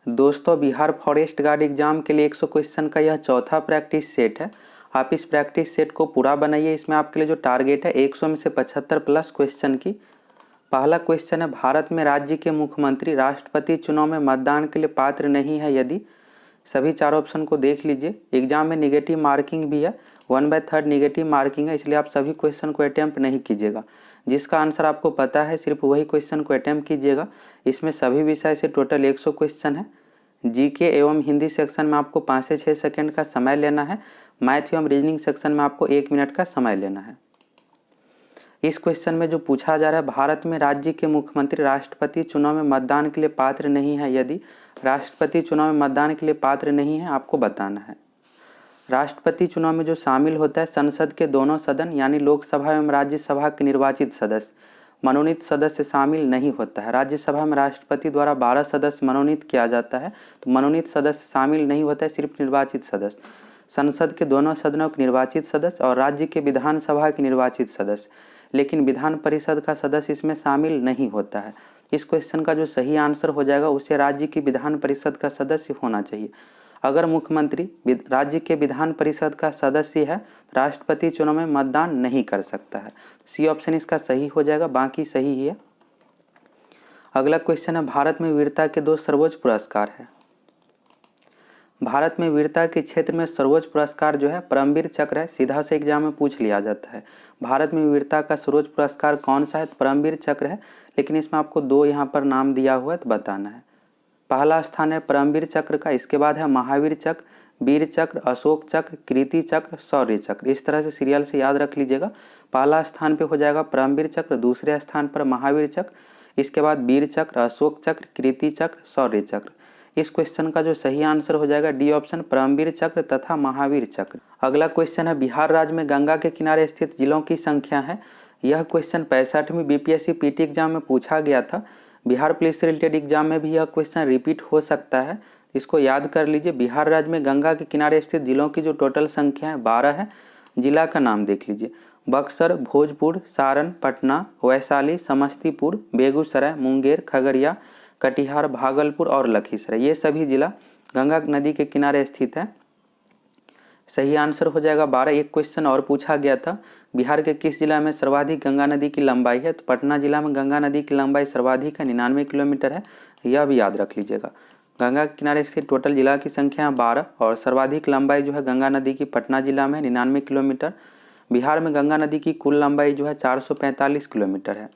दोस्तों, Bihar forest guard exam के लिए 100 क्वेश्चन का यह चौथा प्रैक्टिस सेट है। आप इस प्रैक्टिस सेट को पूरा बनाइए। इसमें आपके लिए जो टारगेट है 100 में से 75 प्लस क्वेश्चन की। पहला क्वेश्चन है, भारत में राज्य के मुख्यमंत्री राष्ट्रपति चुनाव में मतदान के लिए पात्र नहीं है यदि। सभी चार ऑप्शन को देख लीजिए। एग्जाम में निगेटिव मार्किंग भी है, 1/3 निगेटिव मार्किंग है, इसलिए आप सभी क्वेश्चन को अटैम्प्ट नहीं कीजिएगा। जिसका आंसर आपको पता है सिर्फ वही क्वेश्चन को अटैम्प्ट कीजिएगा। इसमें सभी विषय से टोटल 100 क्वेश्चन है। जीके एवं हिंदी सेक्शन में आपको 5 से 6 सेकंड का समय लेना है। मैथ एवं रीजनिंग सेक्शन में आपको 1 मिनट का समय लेना है। इस क्वेश्चन में जो पूछा जा रहा है, भारत में राज्य के मुख्यमंत्री राष्ट्रपति चुनाव में मतदान के लिए पात्र नहीं है यदि। राष्ट्रपति चुनाव में मतदान के लिए पात्र नहीं है, आपको बताना है। राष्ट्रपति चुनाव में जो शामिल होता है संसद के दोनों सदन यानी लोकसभा एवं राज्यसभा के निर्वाचित सदस्य, मनोनीत सदस्य शामिल नहीं होता है। राज्यसभा में राष्ट्रपति द्वारा 12 सदस्य मनोनीत किया जाता है, तो मनोनीत सदस्य शामिल नहीं होता है, सिर्फ निर्वाचित सदस्य। संसद के दोनों सदनों के निर्वाचित सदस्य और राज्य के विधानसभा के निर्वाचित सदस्य, लेकिन विधान परिषद का सदस्य इसमें शामिल नहीं होता है। इस क्वेश्चन का जो सही आंसर हो जाएगा उसे राज्य की विधान परिषद का सदस्य होना चाहिए। अगर मुख्यमंत्री राज्य के विधान परिषद का सदस्य है, राष्ट्रपति चुनाव में मतदान नहीं कर सकता है। सी ऑप्शन इसका सही हो जाएगा, बाकी सही ही है। अगला क्वेश्चन है, भारत में वीरता के 2 सर्वोच्च पुरस्कार है। भारत में वीरता के क्षेत्र में सर्वोच्च पुरस्कार जो है परमवीर चक्र है। सीधा से एग्जाम में पूछ लिया जाता है भारत में वीरता का सर्वोच्च पुरस्कार कौन सा है, तो परमवीर चक्र है। लेकिन इसमें आपको 2 यहाँ पर नाम दिया हुआ है, तो बताना है। पहला स्थान है परमवीर चक्र का, इसके बाद है महावीर चक्र, वीर चक्र, अशोक चक्र, कीर्ति चक्र, शौर्य चक्र। इस तरह से सीरियल से याद रख लीजिएगा। पहला स्थान पे हो जाएगा परमवीर चक्र, दूसरे स्थान पर महावीर चक्र, इसके बाद वीर चक्र, अशोक चक्र, कीर्ति चक्र, शौर्य चक्र। इस क्वेश्चन का जो सही आंसर हो जाएगा डी ऑप्शन, परमवीर चक्र तथा महावीर चक्र। अगला क्वेश्चन है, बिहार राज्य में गंगा के किनारे स्थित जिलों की संख्या है। यह क्वेश्चन 65वीं बीपीएससी पीटी एग्जाम में पूछा गया था। बिहार पुलिस से रिलेटेड एग्जाम में भी यह क्वेश्चन रिपीट हो सकता है, इसको याद कर लीजिए। बिहार राज्य में गंगा के किनारे स्थित जिलों की जो टोटल संख्या है 12 है। जिला का नाम देख लीजिए, बक्सर, भोजपुर, सारण, पटना, वैशाली, समस्तीपुर, बेगूसराय, मुंगेर, खगड़िया, कटिहार, भागलपुर और लखीसराय। ये सभी जिला गंगा नदी के किनारे स्थित है। सही आंसर हो जाएगा 12। एक क्वेश्चन और पूछा गया था, बिहार के किस जिला में सर्वाधिक गंगा नदी की लंबाई है, तो पटना जिला में गंगा नदी की लंबाई सर्वाधिक है, 99 किलोमीटर है। यह भी याद रख लीजिएगा। गंगा के किनारे स्थित टोटल जिला की संख्या 12 और सर्वाधिक लंबाई जो है गंगा नदी की पटना जिला में 99 किलोमीटर। बिहार में गंगा नदी की कुल लंबाई जो है 445 किलोमीटर है,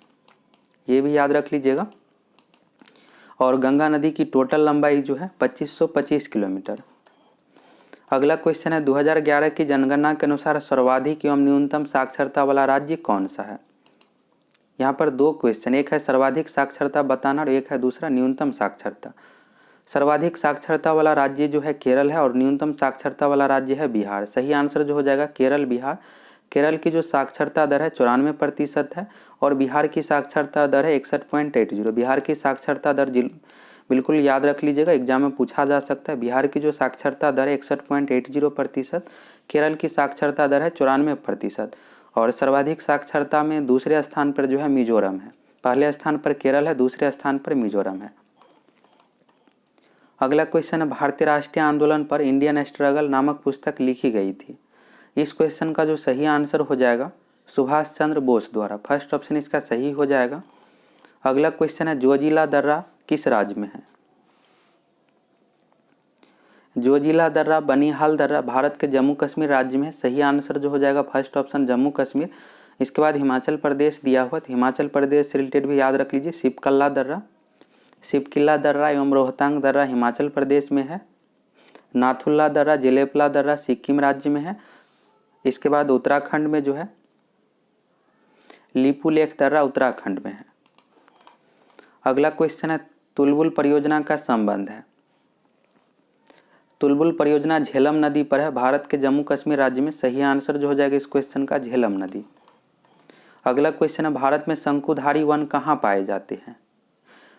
ये भी याद रख लीजिएगा। और गंगा नदी की टोटल लंबाई जो है 2525 किलोमीटर। अगला क्वेश्चन है, 2011 की जनगणना के अनुसार सर्वाधिक एवं न्यूनतम साक्षरता वाला राज्य कौन सा है। यहाँ पर 2 क्वेश्चन, एक है सर्वाधिक साक्षरता बताना और एक है दूसरा न्यूनतम साक्षरता। सर्वाधिक साक्षरता वाला राज्य जो है केरल है और न्यूनतम साक्षरता वाला राज्य है बिहार। सही आंसर जो हो जाएगा केरल, बिहार। केरल की जो साक्षरता दर है 94% है और बिहार की साक्षरता दर है 61.80। बिहार की साक्षरता दर बिल्कुल याद रख लीजिएगा, एग्जाम में पूछा जा सकता है। बिहार की जो साक्षरता दर है 61.80%, केरल की साक्षरता दर है 94%। और सर्वाधिक साक्षरता में दूसरे स्थान पर जो है मिजोरम है। पहले स्थान पर केरल है, दूसरे स्थान पर मिजोरम है। अगला क्वेश्चन है, भारतीय राष्ट्रीय आंदोलन पर इंडियन स्ट्रगल नामक पुस्तक लिखी गई थी। इस क्वेश्चन का जो सही आंसर हो जाएगा सुभाष चंद्र बोस द्वारा। फर्स्ट ऑप्शन इसका सही हो जाएगा। अगला क्वेश्चन है, जोजिला दर्रा किस राज्य में है। जोजिला दर्रा, बनिहाल दर्रा भारत के जम्मू कश्मीर राज्य में है। सही आंसर जो हो जाएगा फर्स्ट ऑप्शन, जम्मू कश्मीर। इसके बाद हिमाचल प्रदेश दिया हुआ, तो हिमाचल प्रदेश से रिलेटेड भी याद रख लीजिए, शिपकल्ला दर्रा, शिपकिल्ला दर्रा एवं रोहतांग दर्रा हिमाचल प्रदेश में है। नाथुल्ला दर्रा, जेलेपला दर्रा सिक्किम राज्य में है। इसके बाद उत्तराखंड में जो है लिपुलेख दर्रा उत्तराखंड में है। अगला क्वेश्चन है, तुलबुल परियोजना का संबंध है। तुलबुल परियोजना झेलम नदी पर है, भारत के जम्मू कश्मीर राज्य में। सही आंसर जो हो जाएगा इस क्वेश्चन का झेलम नदी। अगला क्वेश्चन है, भारत में शंकुधारी वन कहाँ पाए जाते हैं।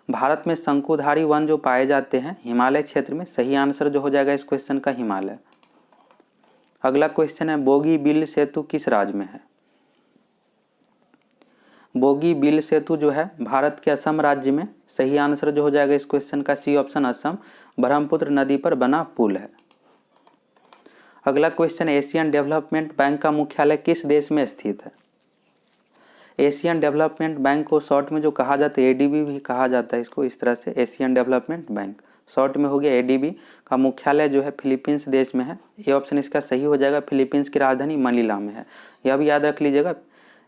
भारत में शंकुधारी वन जो पाए जाते हैं हिमालय क्षेत्र में। सही आंसर जो हो जाएगा इस क्वेश्चन का हिमालय। अगला क्वेश्चन है, बोगीबील सेतु किस राज्य में है। बोगी बिल सेतु जो है भारत के असम राज्य में, सही आंसर जो हो जाएगा इस क्वेश्चन का सी ऑप्शन असम, ब्रह्मपुत्र नदी पर बना पुल है। अगला क्वेश्चन, एशियन डेवलपमेंट बैंक का मुख्यालय किस देश में स्थित है? एशियन डेवलपमेंट बैंक को शॉर्ट में जो कहा जाता है एडीबी भी कहा जाता है इसको, इस तरह से एशियन डेवलपमेंट बैंक शॉर्ट में हो गया एडीबी, का मुख्यालय जो है फिलीपींस देश में है। ये ऑप्शन इसका सही हो जाएगा, फिलीपींस की राजधानी मनीला में है। यह भी याद रख लीजिएगा,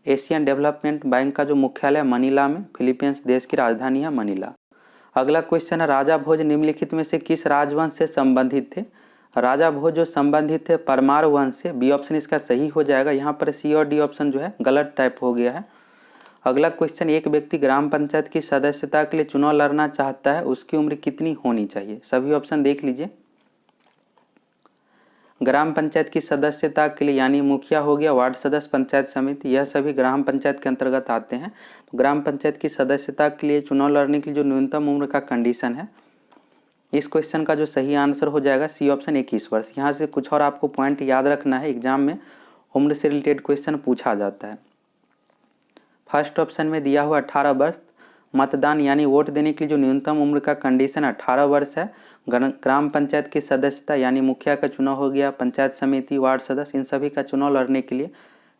एशियन डेवलपमेंट बैंक का जो मुख्यालय मनीला में, फिलीपींस देश की राजधानी है मनीला। अगला क्वेश्चन है, राजा भोज निम्नलिखित में से किस राजवंश से संबंधित थे? राजा भोज जो संबंधित थे परमार वंश से, बी ऑप्शन इसका सही हो जाएगा। यहाँ पर सी और डी ऑप्शन जो है गलत टाइप हो गया है। अगला क्वेश्चन, एक व्यक्ति ग्राम पंचायत की सदस्यता के लिए चुनाव लड़ना चाहता है, उसकी उम्र कितनी होनी चाहिए? सभी ऑप्शन देख लीजिए। ग्राम पंचायत की सदस्यता के लिए यानी मुखिया हो गया, वार्ड सदस्य, पंचायत समिति, यह सभी ग्राम पंचायत के अंतर्गत आते हैं। तो ग्राम पंचायत की सदस्यता के लिए चुनाव लड़ने के लिए जो न्यूनतम उम्र का कंडीशन है, इस क्वेश्चन का जो सही आंसर हो जाएगा सी ऑप्शन 21 वर्ष। यहाँ से कुछ और आपको पॉइंट याद रखना है, एग्जाम में उम्र से रिलेटेड क्वेश्चन पूछा जाता है। फर्स्ट ऑप्शन में दिया हुआ 18 वर्ष, मतदान यानी वोट देने के लिए जो न्यूनतम उम्र का कंडीशन 18 वर्ष है। ग्राम पंचायत की सदस्यता यानी मुखिया का चुनाव हो गया, पंचायत समिति, वार्ड सदस्य, इन सभी का चुनाव लड़ने के लिए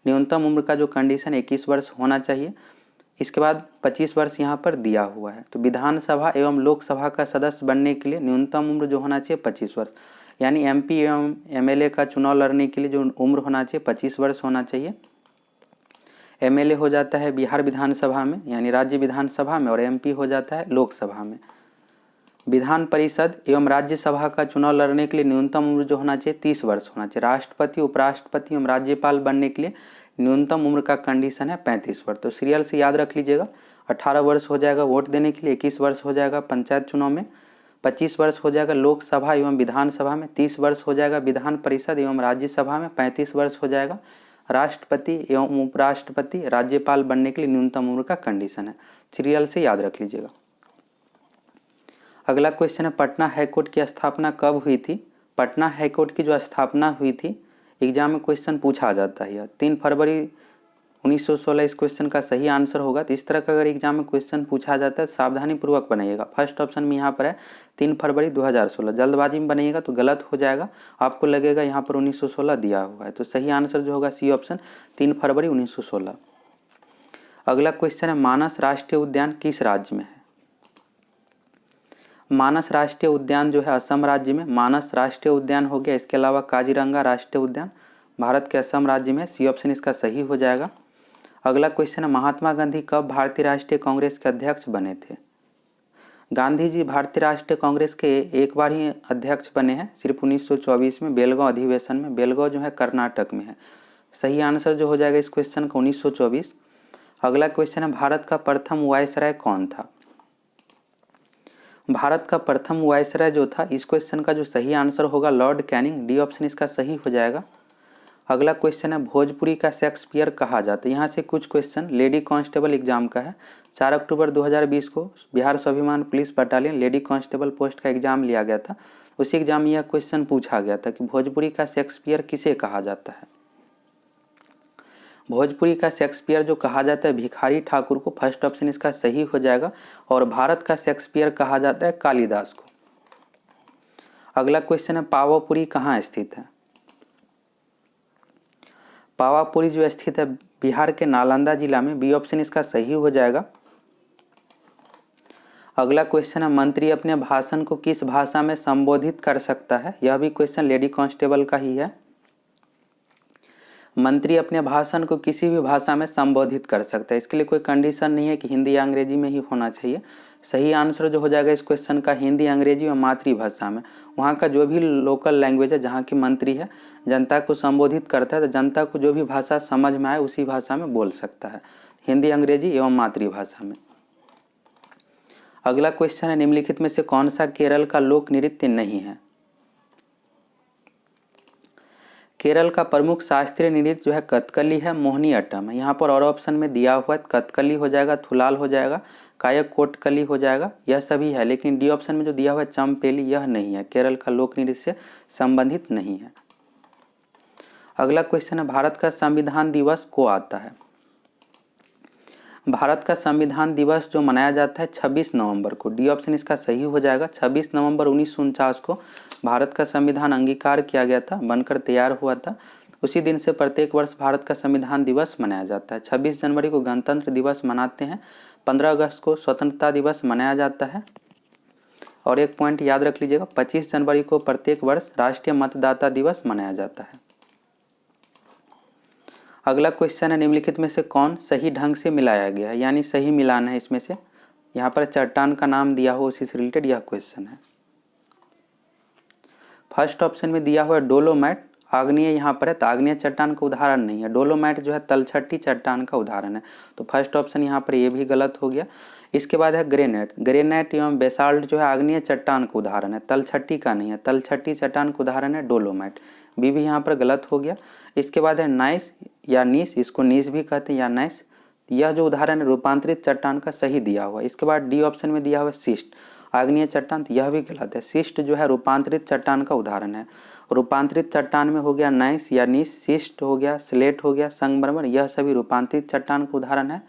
न्यूनतम उम्र का जो कंडीशन 21 वर्ष होना चाहिए। इसके बाद 25 वर्ष यहाँ पर दिया हुआ है। तो विधानसभा एवं लोकसभा का सदस्य बनने के लिए न्यूनतम उम्र जो होना चाहिए 25 वर्ष, यानी एमपी एवं एमएलए का चुनाव लड़ने के लिए जो उम्र होना चाहिए 25 वर्ष होना चाहिए। एमएलए हो जाता है बिहार विधानसभा में यानी राज्य विधानसभा में, और एमपी हो जाता है लोकसभा में। विधान परिषद एवं राज्यसभा का चुनाव लड़ने के लिए न्यूनतम उम्र जो होना चाहिए 30 वर्ष होना चाहिए। राष्ट्रपति, उपराष्ट्रपति एवं राज्यपाल बनने के लिए न्यूनतम उम्र का कंडीशन है 35 वर्ष। तो सीरियल से याद रख लीजिएगा, 18 वर्ष हो जाएगा वोट देने के लिए, 21 वर्ष हो जाएगा पंचायत चुनाव में, 25 वर्ष हो जाएगा लोकसभा एवं विधानसभा में, 30 वर्ष हो जाएगा विधान परिषद एवं राज्यसभा में, 35 वर्ष हो जाएगा राष्ट्रपति एवं उपराष्ट्रपति, राज्यपाल बनने के लिए न्यूनतम उम्र का कंडीशन है। सीरियल से याद रख लीजिएगा। अगला क्वेश्चन है, पटना हाईकोर्ट की स्थापना कब हुई थी? पटना हाईकोर्ट की जो स्थापना हुई थी, एग्जाम में क्वेश्चन पूछा जाता है। 3 फरवरी 1916 इस क्वेश्चन का सही आंसर होगा। तो इस तरह का अगर एग्जाम में क्वेश्चन पूछा जाता है सावधानी पूर्वक बनाइएगा। फर्स्ट ऑप्शन में यहाँ पर है 3 फरवरी 2016, जल्दबाजी में बनाइएगा तो गलत हो जाएगा, आपको लगेगा यहाँ पर 1916 दिया हुआ है। तो सही आंसर जो होगा सी ऑप्शन 3 फरवरी 1916। अगला क्वेश्चन है, मानस राष्ट्रीय उद्यान किस राज्य में है? मानस राष्ट्रीय उद्यान जो है असम राज्य में मानस राष्ट्रीय उद्यान हो गया। इसके अलावा काजीरंगा राष्ट्रीय उद्यान भारत के असम राज्य में, सी ऑप्शन इसका सही हो जाएगा। अगला क्वेश्चन है, महात्मा गांधी कब भारतीय राष्ट्रीय कांग्रेस के अध्यक्ष बने थे? गांधी जी भारतीय राष्ट्रीय कांग्रेस के एक बार ही अध्यक्ष बने हैं, सिर्फ 1924 में बेलगांव अधिवेशन में। बेलगांव जो है कर्नाटक में है। सही आंसर जो हो जाएगा इस क्वेश्चन का 1924। अगला क्वेश्चन है, भारत का प्रथम वायसराय कौन था? भारत का प्रथम वायसराय जो था, इस क्वेश्चन का जो सही आंसर होगा लॉर्ड कैनिंग, डी ऑप्शन इसका सही हो जाएगा। अगला क्वेश्चन है, भोजपुरी का शेक्सपियर कहा जाता है। यहाँ से कुछ क्वेश्चन लेडी कांस्टेबल एग्जाम का है। 4 अक्टूबर 2020 को बिहार स्वाभिमान police battalion lady constable post का एग्जाम लिया गया था। उसी एग्जाम में यह क्वेश्चन पूछा गया था कि भोजपुरी का शेक्सपियर किसे कहा जाता है? भोजपुरी का शेक्सपियर जो कहा जाता है भिखारी ठाकुर को, फर्स्ट ऑप्शन इसका सही हो जाएगा। और भारत का शेक्सपियर कहा जाता है कालिदास को। अगला क्वेश्चन है, पावापुरी कहाँ स्थित है? पावापुरी जो स्थित है बिहार के नालंदा जिला में, बी ऑप्शन इसका सही हो जाएगा। अगला क्वेश्चन है, मंत्री अपने भाषण को किस भाषा में संबोधित कर सकता है? यह भी क्वेश्चन लेडी कांस्टेबल का ही है। मंत्री अपने भाषण को किसी भी भाषा में संबोधित कर सकता है, इसके लिए कोई कंडीशन नहीं है कि हिंदी या अंग्रेजी में ही होना चाहिए। सही आंसर जो हो जाएगा इस क्वेश्चन का हिंदी, अंग्रेजी और मातृभाषा में। वहाँ का जो भी लोकल लैंग्वेज है जहाँ की मंत्री है जनता को संबोधित करता है, तो जनता को जो भी भाषा समझ में आए उसी भाषा में बोल सकता है, हिंदी, अंग्रेजी एवं मातृभाषा में। अगला क्वेश्चन है, निम्नलिखित में से कौन सा केरल का लोक नृत्य नहीं है? केरल का प्रमुख शास्त्रीय नृत्य जो है कथकली है, मोहिनी अट्टम है। यहाँ पर और ऑप्शन में दिया हुआ है कथकली हो जाएगा, थुलाल हो जाएगा, कायक कोटकली हो जाएगा, यह सभी है। लेकिन डी ऑप्शन में जो दिया हुआ है चंपेली, यह नहीं है, केरल का लोक नृत्य से संबंधित नहीं है। अगला क्वेश्चन है, भारत का संविधान दिवस को आता है? भारत का संविधान दिवस जो मनाया जाता है 26 नवंबर को, डी ऑप्शन इसका सही हो जाएगा। 26 नवंबर 1949 को भारत का संविधान अंगीकार किया गया था, बनकर तैयार हुआ था। उसी दिन से प्रत्येक वर्ष भारत का संविधान दिवस मनाया जाता है। 26 जनवरी को गणतंत्र दिवस मनाते हैं, 15 अगस्त को स्वतंत्रता दिवस मनाया जाता है। और एक पॉइंट याद रख लीजिएगा, 25 जनवरी को प्रत्येक वर्ष राष्ट्रीय मतदाता दिवस मनाया जाता है। अगला क्वेश्चन है, निम्नलिखित में से कौन सही ढंग से मिलाया गया है, यानी सही मिलान है इसमें से। यहाँ पर चट्टान का नाम दिया हो उसी से रिलेटेड यह क्वेश्चन है। फर्स्ट ऑप्शन में दिया हुआ है डोलोमाइट, आग्नेय यहाँ पर है तो आग्नेय चट्टान का उदाहरण नहीं है। डोलोमाइट जो है तलछटी चट्टान का उदाहरण है, तो फर्स्ट ऑप्शन यहाँ पर ये भी गलत हो गया। इसके बाद है ग्रेनाइट, ग्रेनाइट एवं बेसाल्ट जो है आग्नेय चट्टान का उदाहरण है, तलछटी का नहीं है। तलछटी चट्टान का उदाहरण है डोलोमाइट, बी भी यहाँ पर गलत हो गया। इसके बाद है नाइस या नीस, इसको नीस भी कहते हैं या नाइस, यह जो उदाहरण है रूपांतरित चट्टान का सही दिया हुआ। इसके बाद डी ऑप्शन में दिया हुआ सिस्ट, आग्नेय चट्टान, तो यह भी गलत है। सिस्ट जो है रूपांतरित चट्टान का उदाहरण है। रूपांतरित चट्टान में हो गया नाइस या नीस, सिस्ट हो गया, स्लेट हो गया, संगमरमर, यह सभी रूपांतरित चट्टान का उदाहरण है।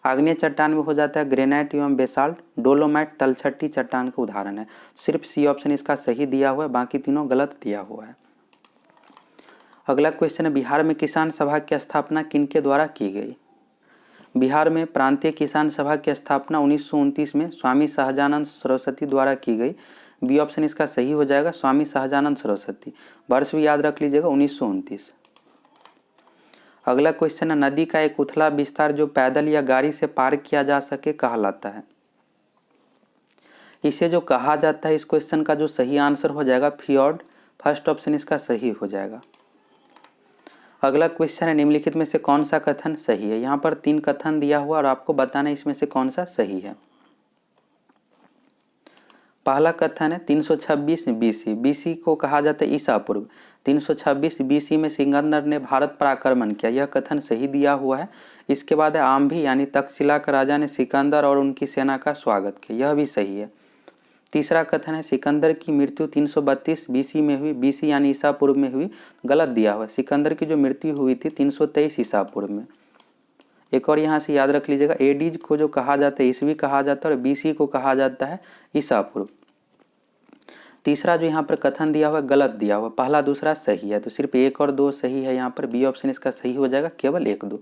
आग्नेय चट्टान में हो जाता है ग्रेनाइट एवं बेसाल्ट, डोलोमाइट तलछटी चट्टान का उदाहरण है। सिर्फ सी ऑप्शन इसका सही दिया हुआ है, बाकी तीनों गलत दिया हुआ है। अगला क्वेश्चन है, बिहार में किसान सभा की स्थापना किनके द्वारा की गई। बिहार में प्रांतीय किसान सभा की स्थापना 1929 में स्वामी सहजानंद सरस्वती द्वारा की गई। बी ऑप्शन इसका सही हो जाएगा, स्वामी सहजानंद सरस्वती। वर्ष भी याद रख लीजिएगा 1929। अगला क्वेश्चन है, नदी का एक उथला विस्तार जो पैदल या गाड़ी से पार किया जा सके कहलाता है। इसे जो कहा जाता है, इस क्वेश्चन का जो सही आंसर हो जाएगा फियोर्ड, फर्स्ट ऑप्शन इसका सही हो जाएगा। अगला क्वेश्चन है, निम्नलिखित में से कौन सा कथन सही है। यहाँ पर 3 कथन दिया हुआ और आपको बताना है इसमें से कौन सा सही है। पहला कथन है 326 बीसी, बीसी को कहा जाता है ईसा पूर्व। 326 बीसी में सिकंदर ने भारत पर आक्रमण किया, यह कथन सही दिया हुआ है। इसके बाद है आम्भी यानी तक्षशिला का राजा ने सिकंदर और उनकी सेना का स्वागत किया, यह भी सही है। तीसरा कथन है सिकंदर की मृत्यु 332 बीसी में हुई, बीसी यानी ईसा पूर्व में हुई, गलत दिया हुआ है। सिकंदर की जो मृत्यु हुई थी 323 ईसा पूर्व में। एक और यहाँ से याद रख लीजिएगा, एडीज को जो कहा जाता है ईसवी कहा जाता है और बीसी को कहा जाता है ईसा पूर्व। तीसरा जो यहाँ पर कथन दिया हुआ है गलत दिया हुआ, पहला दूसरा सही है, तो सिर्फ 1 और 2 सही है। यहाँ पर बी ऑप्शन इसका सही हो जाएगा, केवल 1 2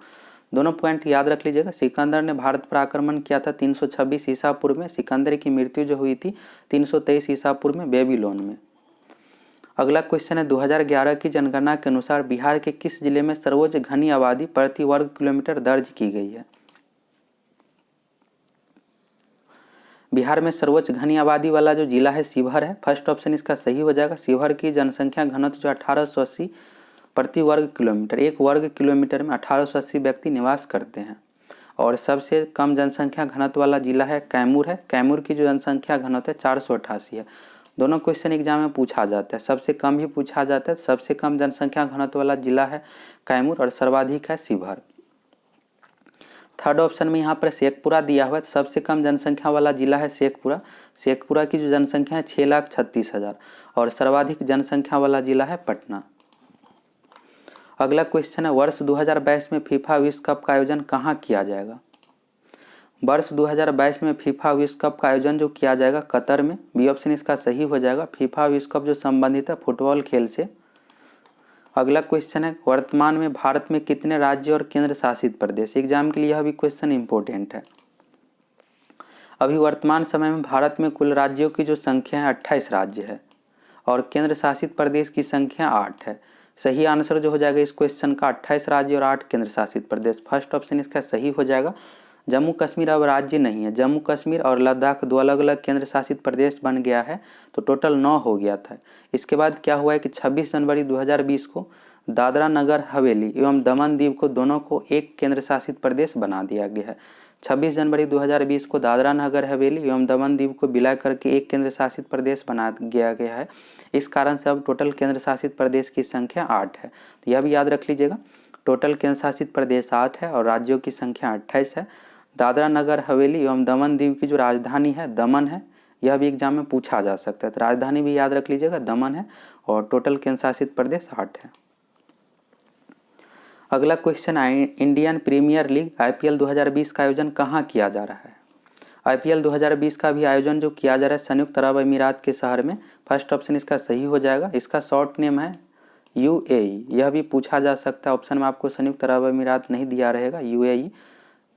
दोनों पॉइंट याद रख लीजिएगा। सिकंदर ने भारत पर आक्रमण किया था 326 ईसा पूर्व में, सिकंदर की मृत्यु जो हुई थी 323 ईसा पूर्व में बेबीलोन में। अगला क्वेश्चन है, 2011 की जनगणना के अनुसार बिहार के किस जिले में सर्वोच्च घनी आबादी प्रति वर्ग किलोमीटर दर्ज की गई है। बिहार में सर्वोच्च घनी आबादी वाला जो जिला है शिवहर है, फर्स्ट ऑप्शन इसका सही हो जाएगा। शिवहर की जनसंख्या घनत्व जो 1880 प्रति वर्ग किलोमीटर, 1 वर्ग किलोमीटर में 1880 व्यक्ति निवास करते हैं। और सबसे कम जनसंख्या घनत्व वाला जिला है कैमूर है, कैमूर की जो जनसंख्या घनत्व है 488 है। दोनों क्वेश्चन एग्जाम में पूछा जाता है, सबसे कम ही पूछा जाता है। सबसे कम जनसंख्या घनत्व वाला जिला है कैमूर और सर्वाधिक है शिवहर। थर्ड ऑप्शन में यहाँ पर शेखपुरा दिया हुआ है, सबसे कम जनसंख्या वाला जिला है शेखपुरा। शेखपुरा की जो जनसंख्या है 6,36,000 और सर्वाधिक जनसंख्या वाला जिला है पटना। अगला क्वेश्चन है, वर्ष 2022 में फीफा विश्व कप का आयोजन कहाँ किया जाएगा। वर्ष 2022 में फीफा विश्व कप का आयोजन जो किया जाएगा कतर में, बी ऑप्शन इसका सही हो जाएगा। फीफा विश्व कप जो संबंधित है फुटबॉल खेल से। अगला क्वेश्चन है, वर्तमान में भारत में कितने राज्य और केंद्र शासित प्रदेश। एग्जाम के लिए यह भी क्वेश्चन इंपॉर्टेंट है। अभी वर्तमान समय में भारत में कुल राज्यों की जो संख्या है 28 राज्य है और केंद्र शासित प्रदेश की संख्या 8 है। सही आंसर जो हो जाएगा इस क्वेश्चन का 28 राज्य और 8 केंद्र शासित प्रदेश, फर्स्ट ऑप्शन इसका सही हो जाएगा। जम्मू कश्मीर अब राज्य नहीं है, जम्मू कश्मीर और लद्दाख 2 अलग अलग केंद्र शासित प्रदेश बन गया है, तो टोटल 9 हो गया था। इसके बाद क्या हुआ है कि 26 जनवरी 2020 को दादरा नगर हवेली एवं दमन दीव को दोनों को एक केंद्र शासित प्रदेश बना दिया गया है। 26 जनवरी 2020 को दादरा नगर हवेली एवं दमन दीव को विलय करके एक केंद्र शासित प्रदेश बना दिया गया है। इस कारण से अब टोटल केंद्र शासित प्रदेश की संख्या 8 है, तो यह भी याद रख लीजिएगा। टोटल केंद्र शासित प्रदेश 8 है और राज्यों की संख्या 28 है। दादरा नगर हवेली एवं दमन दीव की जो राजधानी है दमन है, यह भी एग्जाम में पूछा जा सकता है, तो राजधानी भी याद रख लीजिएगा दमन है और टोटल केंद्र शासित प्रदेश 8 है। अगला क्वेश्चन है, इंडियन प्रीमियर लीग आईपीएल 2020 का आयोजन कहाँ किया जा रहा है? आईपीएल 2020 का भी आयोजन जो किया जा रहा है संयुक्त अरब अमीरात के शहर में। फर्स्ट ऑप्शन इसका सही हो जाएगा। इसका शॉर्ट नेम है यूएई। यह भी पूछा जा सकता है, ऑप्शन में आपको संयुक्त अरब अमीरात नहीं दिया रहेगा, यूएई।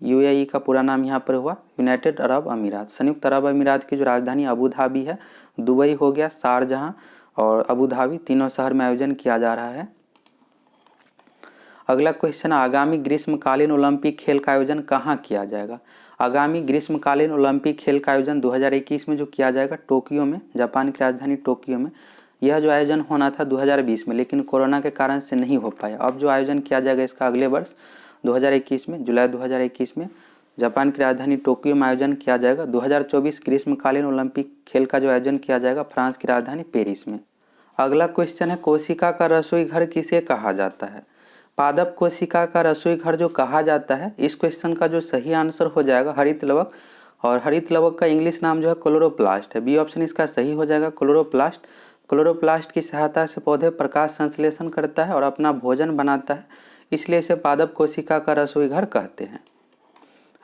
यूएई का पूरा नाम यहाँ पर हुआ यूनाइटेड अरब अमीरात। संयुक्त अरब अमीरात की जो राजधानी अबू धाबी है, दुबई हो गया, शारजहाँ और अबू धाबी, तीनों शहर में आयोजन किया जा रहा है। अगला क्वेश्चन, आगामी ग्रीष्मकालीन ओलंपिक खेल का आयोजन कहाँ किया जाएगा? आगामी ग्रीष्मकालीन ओलंपिक खेल का आयोजन 2021 में जो किया जाएगा टोक्यो में, जापान की राजधानी टोक्यो में। यह जो आयोजन होना था 2020 में, लेकिन कोरोना के कारण से नहीं हो पाया। अब जो आयोजन किया जाएगा इसका अगले वर्ष 2021 में, जुलाई 2021 में जापान की राजधानी टोक्यो में आयोजन किया जाएगा। 2024 ग्रीष्मकालीन ओलंपिक खेल का जो आयोजन किया जाएगा फ्रांस की राजधानी पेरिस में। अगला क्वेश्चन है, कोशिका का रसोई घर किसे कहा जाता है? पादप कोशिका का रसोई घर जो कहा जाता है, इस क्वेश्चन का जो सही आंसर हो जाएगा हरित लवक, और हरित लवक का इंग्लिश नाम जो है क्लोरोप्लास्ट है। बी ऑप्शन इसका सही हो जाएगा, क्लोरोप्लास्ट। क्लोरोप्लास्ट की सहायता से पौधे प्रकाश संश्लेषण करता है और अपना भोजन बनाता है, इसलिए इसे पादप कोशिका का रसोई घर कहते हैं।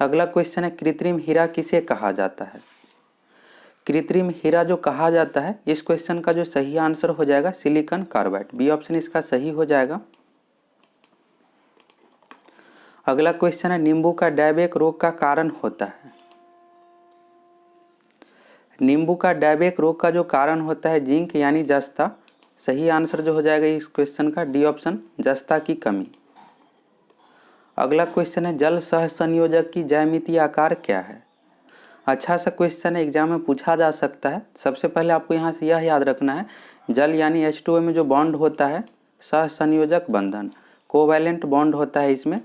अगला क्वेश्चन है, कृत्रिम हीरा किसे कहा जाता है? कृत्रिम हीरा जो कहा जाता है, इस क्वेश्चन का जो सही आंसर हो जाएगा सिलिकॉन कार्बाइड। बी ऑप्शन इसका सही हो जाएगा। अगला क्वेश्चन है, नींबू का डायबेक रोग का कारण होता है? नींबू का डायबेक रोग का जो कारण होता है जिंक यानी जस्ता। सही आंसर जो हो जाएगा इस क्वेश्चन का डी ऑप्शन, जस्ता की कमी। अगला क्वेश्चन है, जल सहसंयोजक की ज्यामितीय आकार क्या है? अच्छा सा क्वेश्चन है, एग्जाम में पूछा जा सकता है। सबसे पहले आपको यहाँ से यह याद रखना है, जल यानी H2O में जो बॉन्ड होता है, सहसंयोजक बंधन, कोवैलेंट बॉन्ड होता है इसमें।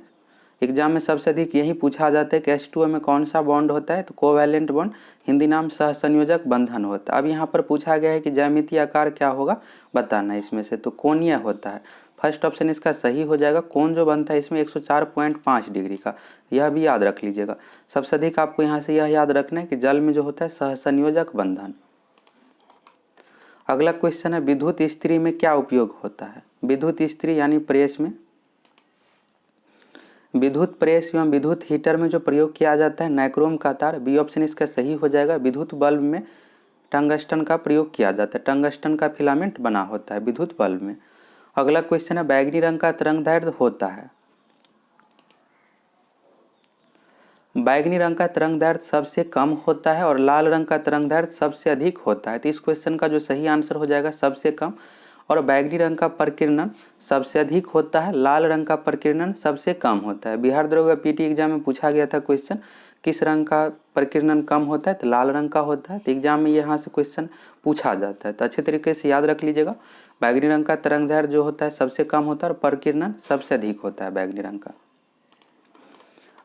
एग्जाम में सबसे अधिक यही पूछा जाता है कि H2O में कौन सा बॉन्ड होता है, तो कोवैलेंट बॉन्ड, हिंदी नाम सहसंयोजक बंधन होता है। अब यहाँ पर पूछा गया है कि ज्यामितीय आकार क्या होगा, बताना है इसमें से, तो कोणीय होता है। फर्स्ट ऑप्शन इसका सही हो जाएगा। कोण जो बनता है इसमें 104.5 डिग्री का, यह भी याद रख लीजिएगा। सबसे अधिक आपको यहाँ से यह याद रखना है कि जल में जो होता है सहसंयोजक बंधन। अगला क्वेश्चन है, विद्युत इस्त्री में क्या उपयोग होता है? विद्युत इस्त्री यानी प्रेस में, विद्युत प्रेस एवं विद्युत हीटर में जो प्रयोग किया जाता है नाइक्रोम का तार। बी ऑप्शन इसका सही हो जाएगा। विद्युत बल्ब में टंगस्टन का प्रयोग किया जाता है, टंगस्टन का फिलामेंट बना होता है विद्युत बल्ब में। अगला क्वेश्चन है, बैगनी रंग का तरंगदैर्ध्य होता है? बैगनी रंग का तरंगदैर्ध्य सबसे कम होता है और लाल रंग का तरंगदैर्ध्य सबसे अधिक होता है। तो इस क्वेश्चन का जो सही आंसर हो जाएगा सबसे कम, और बैगनी रंग का प्रकीर्णन सबसे अधिक होता है, लाल रंग का प्रकीर्णन सबसे कम होता है। बिहार दरोगा पीटी एग्जाम में पूछा गया था क्वेश्चन, किस रंग का प्रकीर्णन कम होता है, तो लाल रंग का होता है। तो एग्जाम में यहाँ से क्वेश्चन पूछा जाता है, तो अच्छे तरीके से याद रख लीजिएगा। बैगनी रंग का तरंगदैर्ध्य जो होता है सबसे कम होता है और प्रकीर्णन सबसे अधिक होता है बैगनी रंग का।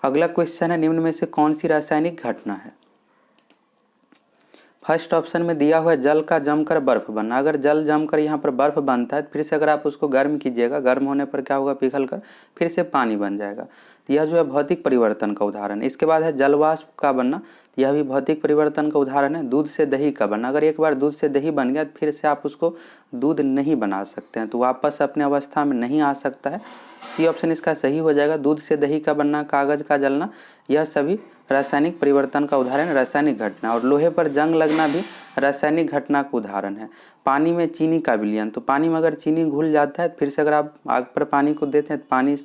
अगला क्वेश्चन है, निम्न में से कौन सी रासायनिक घटना है? फर्स्ट ऑप्शन में दिया हुआ है जल का जमकर बर्फ बनना। अगर जल जमकर यहाँ पर बर्फ बनता है, फिर से अगर आप उसको गर्म कीजिएगा, गर्म होने पर क्या होगा, पिघल कर फिर से पानी बन जाएगा। तो यह जो है भौतिक परिवर्तन का उदाहरण है। इसके बाद है जलवाष्प का बनना, यह भी भौतिक परिवर्तन का उदाहरण है। दूध से दही का बनना, अगर एक बार दूध से दही बन गया तो फिर से आप उसको दूध नहीं बना सकते हैं, तो वापस अपने अवस्था में नहीं आ सकता है। सी ऑप्शन इसका सही हो जाएगा। दूध से दही का बनना, कागज का जलना, यह सभी रासायनिक परिवर्तन का उदाहरण, रासायनिक घटना। और लोहे पर जंग लगना भी रासायनिक घटना का उदाहरण है। पानी में चीनी का विलयन, तो पानी में अगर चीनी घुल जाता है, फिर से अगर आप आग पर पानी को देते हैं तो पानी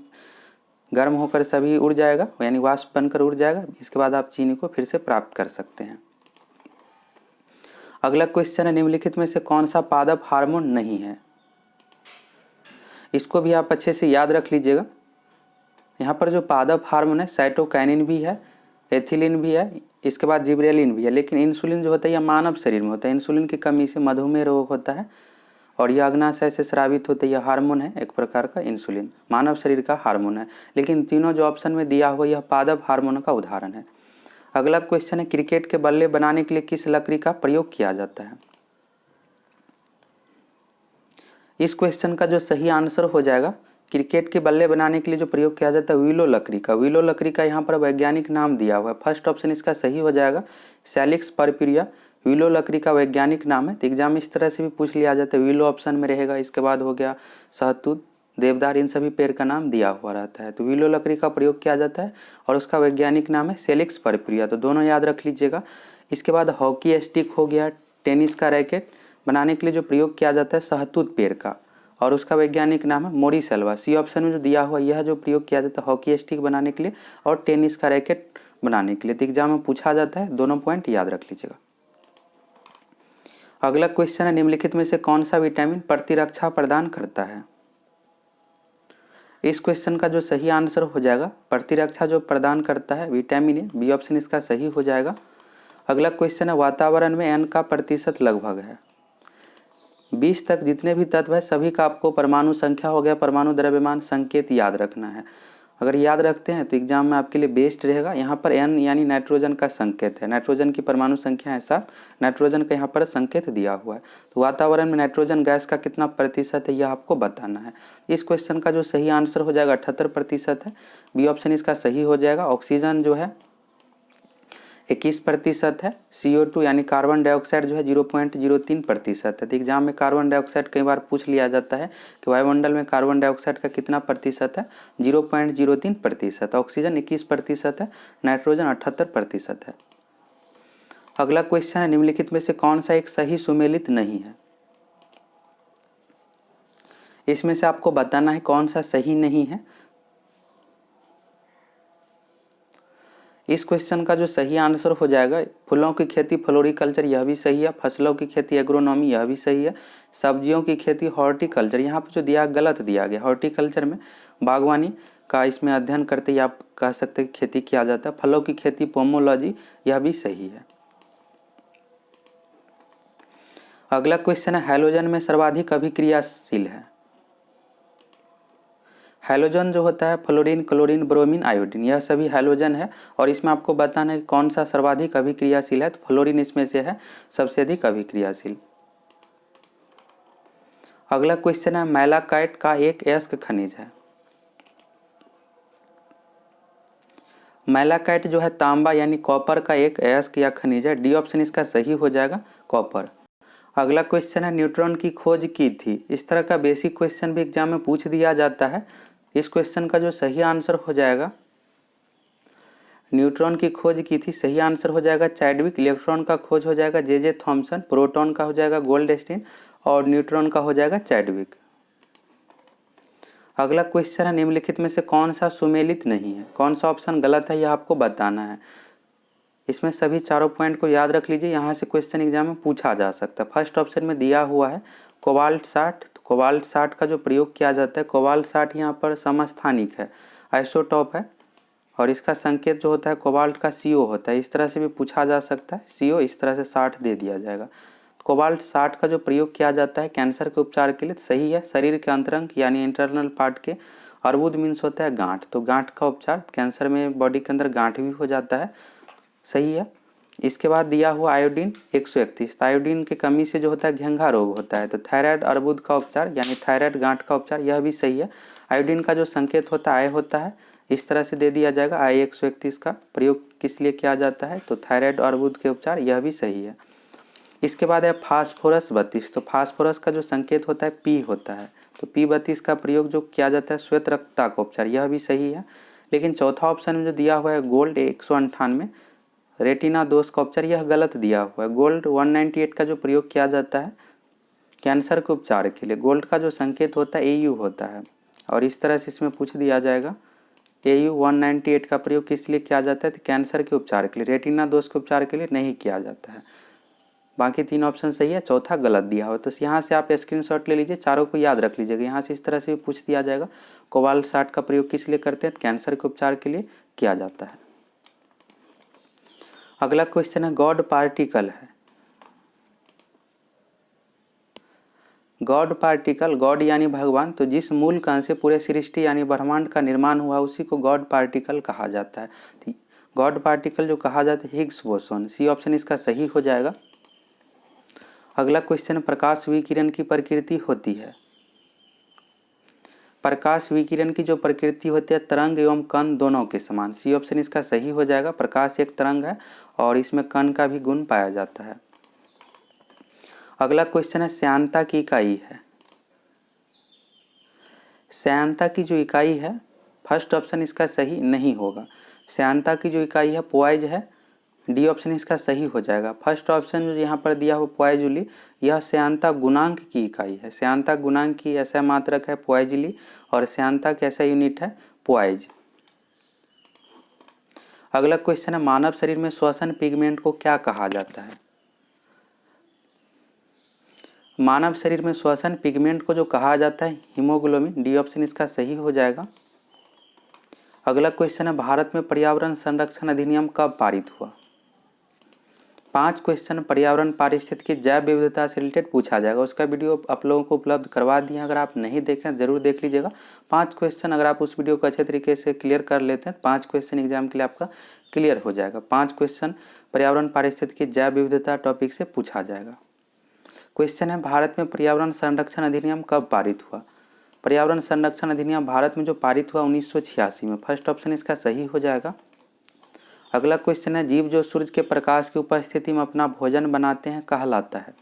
गर्म होकर सभी उड़ जाएगा, यानी वाष्प बनकर उड़ जाएगा। इसके बाद आप चीनी को फिर से प्राप्त कर सकते हैं। अगला क्वेश्चन है, निम्नलिखित में से कौन सा पादप हार्मोन नहीं है? इसको भी आप अच्छे से याद रख लीजिएगा। यहाँ पर जो पादप हार्मोन है, साइटोकाइनिन भी है, एथिलीन भी है, इसके बाद जिब्रेलिन भी है, लेकिन इंसुलिन जो होता है यह मानव शरीर में होता है। इंसुलिन की कमी से मधुमेह रोग होता है और यह अग्नाशय से स्रावित होता है। यह हार्मोन है एक प्रकार का, इंसुलिन मानव शरीर का हार्मोन है, लेकिन तीनों जो ऑप्शन में दिया हुआ यह पादप हार्मोन का उदाहरण है। अगला क्वेश्चन है, क्रिकेट के बल्ले बनाने के लिए किस लकड़ी का प्रयोग किया जाता है? इस क्वेश्चन का जो सही आंसर हो जाएगा, क्रिकेट के बल्ले बनाने के लिए जो प्रयोग किया जाता है विलो लकड़ी का। विलो लकड़ी का यहाँ पर वैज्ञानिक नाम दिया हुआ है। फर्स्ट ऑप्शन इसका सही हो जाएगा, सैलिक्स पर्पिरिया विलो लकड़ी का वैज्ञानिक नाम है। तो एग्जाम इस तरह से भी पूछ लिया जाता है, विलो ऑप्शन में रहेगा। इसके बाद हो गया सहतूत, देवदार, इन सभी पेड़ का नाम दिया हुआ रहता है। तो विलो लकड़ी का प्रयोग किया जाता है और उसका वैज्ञानिक नाम है सेलिक्स पर्पुरिया, तो दोनों याद रख लीजिएगा। इसके बाद हॉकी स्टिक हो गया, टेनिस का रैकेट बनाने के लिए जो प्रयोग किया जाता है शहतूत पेड़ का, और उसका वैज्ञानिक नाम है मोरिसेल्वा। सी ऑप्शन में जो दिया हुआ यह जो प्रयोग किया जाता है हॉकी स्टिक बनाने के लिए और टेनिस का रैकेट बनाने के लिए, तो एग्जाम में पूछा जाता है, दोनों पॉइंट याद रख लीजिएगा। अगला क्वेश्चन है निम्नलिखित में से कौन सा विटामिन प्रतिरक्षा प्रदान करता है। इस क्वेश्चन का जो सही आंसर हो जाएगा प्रतिरक्षा जो प्रदान करता है विटामिन ए, बी ऑप्शन इसका सही हो जाएगा। अगला क्वेश्चन है वातावरण में n का प्रतिशत लगभग है। 20 तक जितने भी तत्व है सभी का आपको परमाणु संख्या हो गया परमाणु द्रव्यमान संकेत याद रखना है। अगर याद रखते हैं तो एग्जाम में आपके लिए बेस्ट रहेगा। यहाँ पर n यानी नाइट्रोजन का संकेत है, नाइट्रोजन की परमाणु संख्या है 7, नाइट्रोजन का यहाँ पर संकेत दिया हुआ है। तो वातावरण में नाइट्रोजन गैस का कितना प्रतिशत है यह आपको बताना है। इस क्वेश्चन का जो सही आंसर हो जाएगा 78% है, बी ऑप्शन इसका सही हो जाएगा। ऑक्सीजन जो है 21% है, CO2 यानी कार्बन डाइऑक्साइड जो है 0.03% है। तो एग्जाम में कार्बन डाइऑक्साइड कई बार पूछ लिया जाता है कि वायुमंडल में कार्बन डाइऑक्साइड का कितना प्रतिशत है, 0.03%। ऑक्सीजन 21% है, नाइट्रोजन 78% है। अगला क्वेश्चन है निम्नलिखित में से कौन सा एक सही सुमेलित नहीं है। इसमें से आपको बताना है कौन सा सही नहीं है। इस क्वेश्चन का जो सही आंसर हो जाएगा फूलों की खेती फ्लोरिकल्चर यह भी सही है, फसलों की खेती एग्रोनॉमी यह भी सही है, सब्जियों की खेती हॉर्टिकल्चर, यहाँ पर जो दिया गलत दिया गया। हॉर्टिकल्चर में बागवानी का इसमें अध्ययन करते ही आप कह सकते हैं खेती किया जाता है। फलों की खेती पोमोलॉजी यह भी सही है। अगला क्वेश्चन है हैलोजन में सर्वाधिक अभिक्रियाशील है। हैलोजन जो होता है फ्लोरीन, क्लोरीन, ब्रोमीन, आयोडीन, यह सभी हैलोजन है और इसमें आपको बताना है कौन सा सर्वाधिक अभिक्रियाशील है। तो फ्लोरीन इसमें से है सबसे अधिक अभिक्रियाशील। अगला क्वेश्चन है मैलाकाइट का एक अयस्क खनिज है। मैलाकाइट जो है तांबा यानी कॉपर का एक अयस्क या खनिज है, डी ऑप्शन इसका सही हो जाएगा कॉपर। अगला क्वेश्चन है न्यूट्रॉन की खोज की थी। इस तरह का बेसिक क्वेश्चन भी एग्जाम में पूछ दिया जाता है। इस क्वेश्चन का जो सही आंसर हो जाएगा न्यूट्रॉन की खोज की थी, सही आंसर हो जाएगा चैडविक। इलेक्ट्रॉन का खोज हो जाएगा जे थॉमसन, प्रोटॉन का हो जाएगा गोल्डस्टीन और न्यूट्रॉन का हो जाएगा चैडविक। अगला क्वेश्चन है निम्नलिखित में से कौन सा सुमेलित नहीं है। कौन सा ऑप्शन गलत है यह आपको बताना है। इसमें सभी चारों पॉइंट को याद रख लीजिए, यहाँ से क्वेश्चन एग्जाम में पूछा जा सकता है। फर्स्ट ऑप्शन में दिया हुआ है कोबाल्ट 60, तो कोबाल्ट 60 का जो प्रयोग किया जाता है कोबाल्ट 60 यहाँ पर समस्थानिक है, आइसोटॉप है और इसका संकेत जो होता है कोबाल्ट का CO होता है। इस तरह से भी पूछा जा सकता है, CO इस तरह से 60 दे दिया जाएगा। कोबाल्ट 60 का जो प्रयोग किया जाता है कैंसर के उपचार के लिए, सही है। शरीर के अंतरंग यानी इंटरनल पार्ट के, अर्बुद मीन्स होता है गांठ, तो गांठ का उपचार, कैंसर में बॉडी के अंदर गांठ भी हो जाता है, सही है। इसके बाद दिया हुआ आयोडीन 131, आयोडीन की कमी से जो होता है घेंघा रोग होता है, तो थायराइड अर्बुद का उपचार यानी थायराइड गांठ का उपचार यह भी सही है। आयोडीन का जो संकेत होता है आय होता है, इस तरह से दे दिया जाएगा। आय 131 का प्रयोग किस लिए किया जाता है, तो थायराइड अर्बुद के उपचार, यह भी सही है। इसके बाद है फास्फोरस 32, तो फास्फोरस का जो संकेत होता है P होता है, तो P32 का प्रयोग जो किया जाता है श्वेत रक्तता का उपचार, यह भी सही है। लेकिन चौथा ऑप्शन में जो दिया हुआ है गोल्ड 198 रेटिना दोष का उपचार, यह गलत दिया हुआ है। गोल्ड 198 का जो प्रयोग किया जाता है कैंसर के उपचार के लिए, गोल्ड का जो संकेत होता है AU होता है और इस तरह से इसमें पूछ दिया जाएगा AU 198 का प्रयोग किस लिए किया जाता है, तो कैंसर के उपचार के लिए, रेटिना दोष के उपचार के लिए नहीं किया जाता है। बाकी तीन ऑप्शन सही है, चौथा गलत दिया हो। तो यहाँ से आप स्क्रीनशॉट ले लीजिए, चारों को याद रख लीजिएगा। यहाँ से इस तरह से भी पूछ दिया जाएगा कोबाल्ट 60 का प्रयोग किस लिए करते हैं, तो कैंसर के उपचार के लिए किया जाता है। अगला क्वेश्चन है गॉड पार्टिकल है। गॉड पार्टिकल, गॉड यानी भगवान, तो जिस मूल कण से पूरे सृष्टि यानी ब्रह्मांड का निर्माण हुआ उसी को गॉड पार्टिकल कहा जाता है। गॉड पार्टिकल जो कहा जाता है हिग्स बोसोन, सी ऑप्शन इसका सही हो जाएगा। अगला क्वेश्चन प्रकाश विकिरण की प्रकृति होती है। प्रकाश विकिरण की जो प्रकृति होती है तरंग एवं कण दोनों के समान, सी ऑप्शन इसका सही हो जाएगा। प्रकाश एक तरंग है और इसमें कण का भी गुण पाया जाता है। अगला क्वेश्चन है श्यानता की इकाई है। श्यानता की जो इकाई है, फर्स्ट ऑप्शन इसका सही नहीं होगा। श्यानता की जो इकाई है पोआइज है, डी ऑप्शन इसका सही हो जाएगा। फर्स्ट ऑप्शन जो यहाँ पर दिया हो पोआइजुली, यह श्यानता गुणांक की इकाई है। श्यानता गुणांक की ऐसा मात्रक है पोआइजुली और श्यानता की ऐसा यूनिट है पोआइज। अगला क्वेश्चन है मानव शरीर में श्वसन पिगमेंट को क्या कहा जाता है? मानव शरीर में श्वसन पिगमेंट को जो कहा जाता है हीमोग्लोबिन, डी ऑप्शन इसका सही हो जाएगा। अगला क्वेश्चन है भारत में पर्यावरण संरक्षण अधिनियम कब पारित हुआ? 5 क्वेश्चन पर्यावरण पारिस्थितिकी जैव विविधता से रिलेटेड पूछा जाएगा। उसका वीडियो आप लोगों को उपलब्ध करवा दिए, अगर आप नहीं देखें जरूर देख लीजिएगा। 5 क्वेश्चन अगर आप उस वीडियो को अच्छे तरीके से क्लियर कर लेते हैं, 5 क्वेश्चन एग्जाम के लिए आपका क्लियर हो जाएगा। 5 क्वेश्चन पर्यावरण पारिस्थितिकी जैव विविधता टॉपिक से पूछा जाएगा। क्वेश्चन है भारत में पर्यावरण संरक्षण अधिनियम कब पारित हुआ? पर्यावरण संरक्षण अधिनियम भारत में जो पारित हुआ 1986 में। फर्स्ट ऑप्शन इसका सही हो जाएगा। अगला क्वेश्चन है जीव जो सूरज के प्रकाश की उपस्थिति में अपना भोजन बनाते हैं कहलाता है?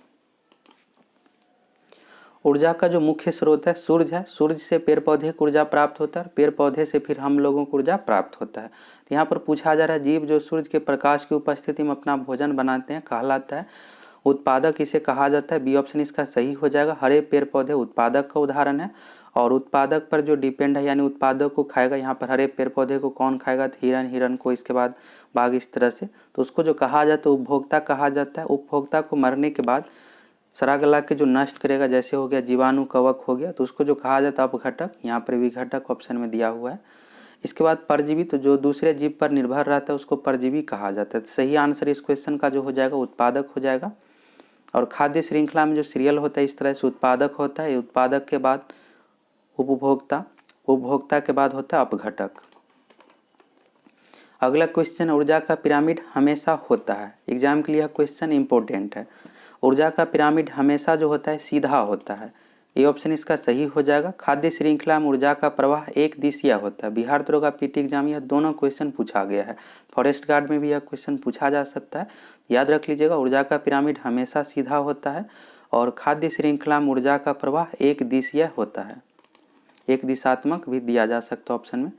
ऊर्जा का जो मुख्य स्रोत है सूरज है। सूरज से पेड़ पौधे को ऊर्जा प्राप्त होता है, पेड़ पौधे से फिर हम लोगों को ऊर्जा प्राप्त होता है। तो यहाँ पर पूछा जा रहा है जीव जो सूरज के प्रकाश की उपस्थिति में अपना भोजन बनाते हैं कहलाता है? उत्पादक इसे कहा जाता है, बी ऑप्शन इसका सही हो जाएगा। हरे पेड़ पौधे उत्पादक का उदाहरण है और उत्पादक पर जो डिपेंड है यानी उत्पादक को खाएगा। यहाँ पर हरे पेड़ पौधे को कौन खाएगा? हिरन, हिरन को, इसके बाद बाघ, इस तरह से। तो उसको जो कहा जाता है उपभोक्ता कहा जाता है। उपभोक्ता को मरने के बाद सड़ा गला के जो नष्ट करेगा, जैसे हो गया जीवाणु, कवक हो गया, तो उसको जो कहा जाता है अपघटक। यहाँ पर विघटक ऑप्शन में दिया हुआ है। इसके बाद परजीवी, तो जो दूसरे जीव पर निर्भर रहता है उसको परजीवी कहा जाता है। सही आंसर इस क्वेश्चन का जो हो जाएगा उत्पादक हो जाएगा। और खाद्य श्रृंखला में जो सीरियल होता है इस तरह से उत्पादक होता है, उत्पादक के बाद उपभोक्ता, उपभोक्ता के बाद होता है अपघटक। अगला क्वेश्चन ऊर्जा का पिरामिड हमेशा होता है। एग्जाम के लिए यह क्वेश्चन इंपॉर्टेंट है। ऊर्जा का पिरामिड हमेशा जो होता है सीधा होता है, ये ऑप्शन इसका सही हो जाएगा। खाद्य श्रृंखला में ऊर्जा का प्रवाह एक दिशीय होता है। बिहार दरोगा पीटी एग्जाम यह दोनों क्वेश्चन पूछा गया है। फॉरेस्ट गार्ड में भी यह क्वेश्चन पूछा जा सकता है, याद रख लीजिएगा। ऊर्जा का पिरामिड हमेशा सीधा होता है और खाद्य श्रृंखला में ऊर्जा का प्रवाह एक दिशीय होता है। एक दिशात्मक भी दिया जा सकता है ऑप्शन में।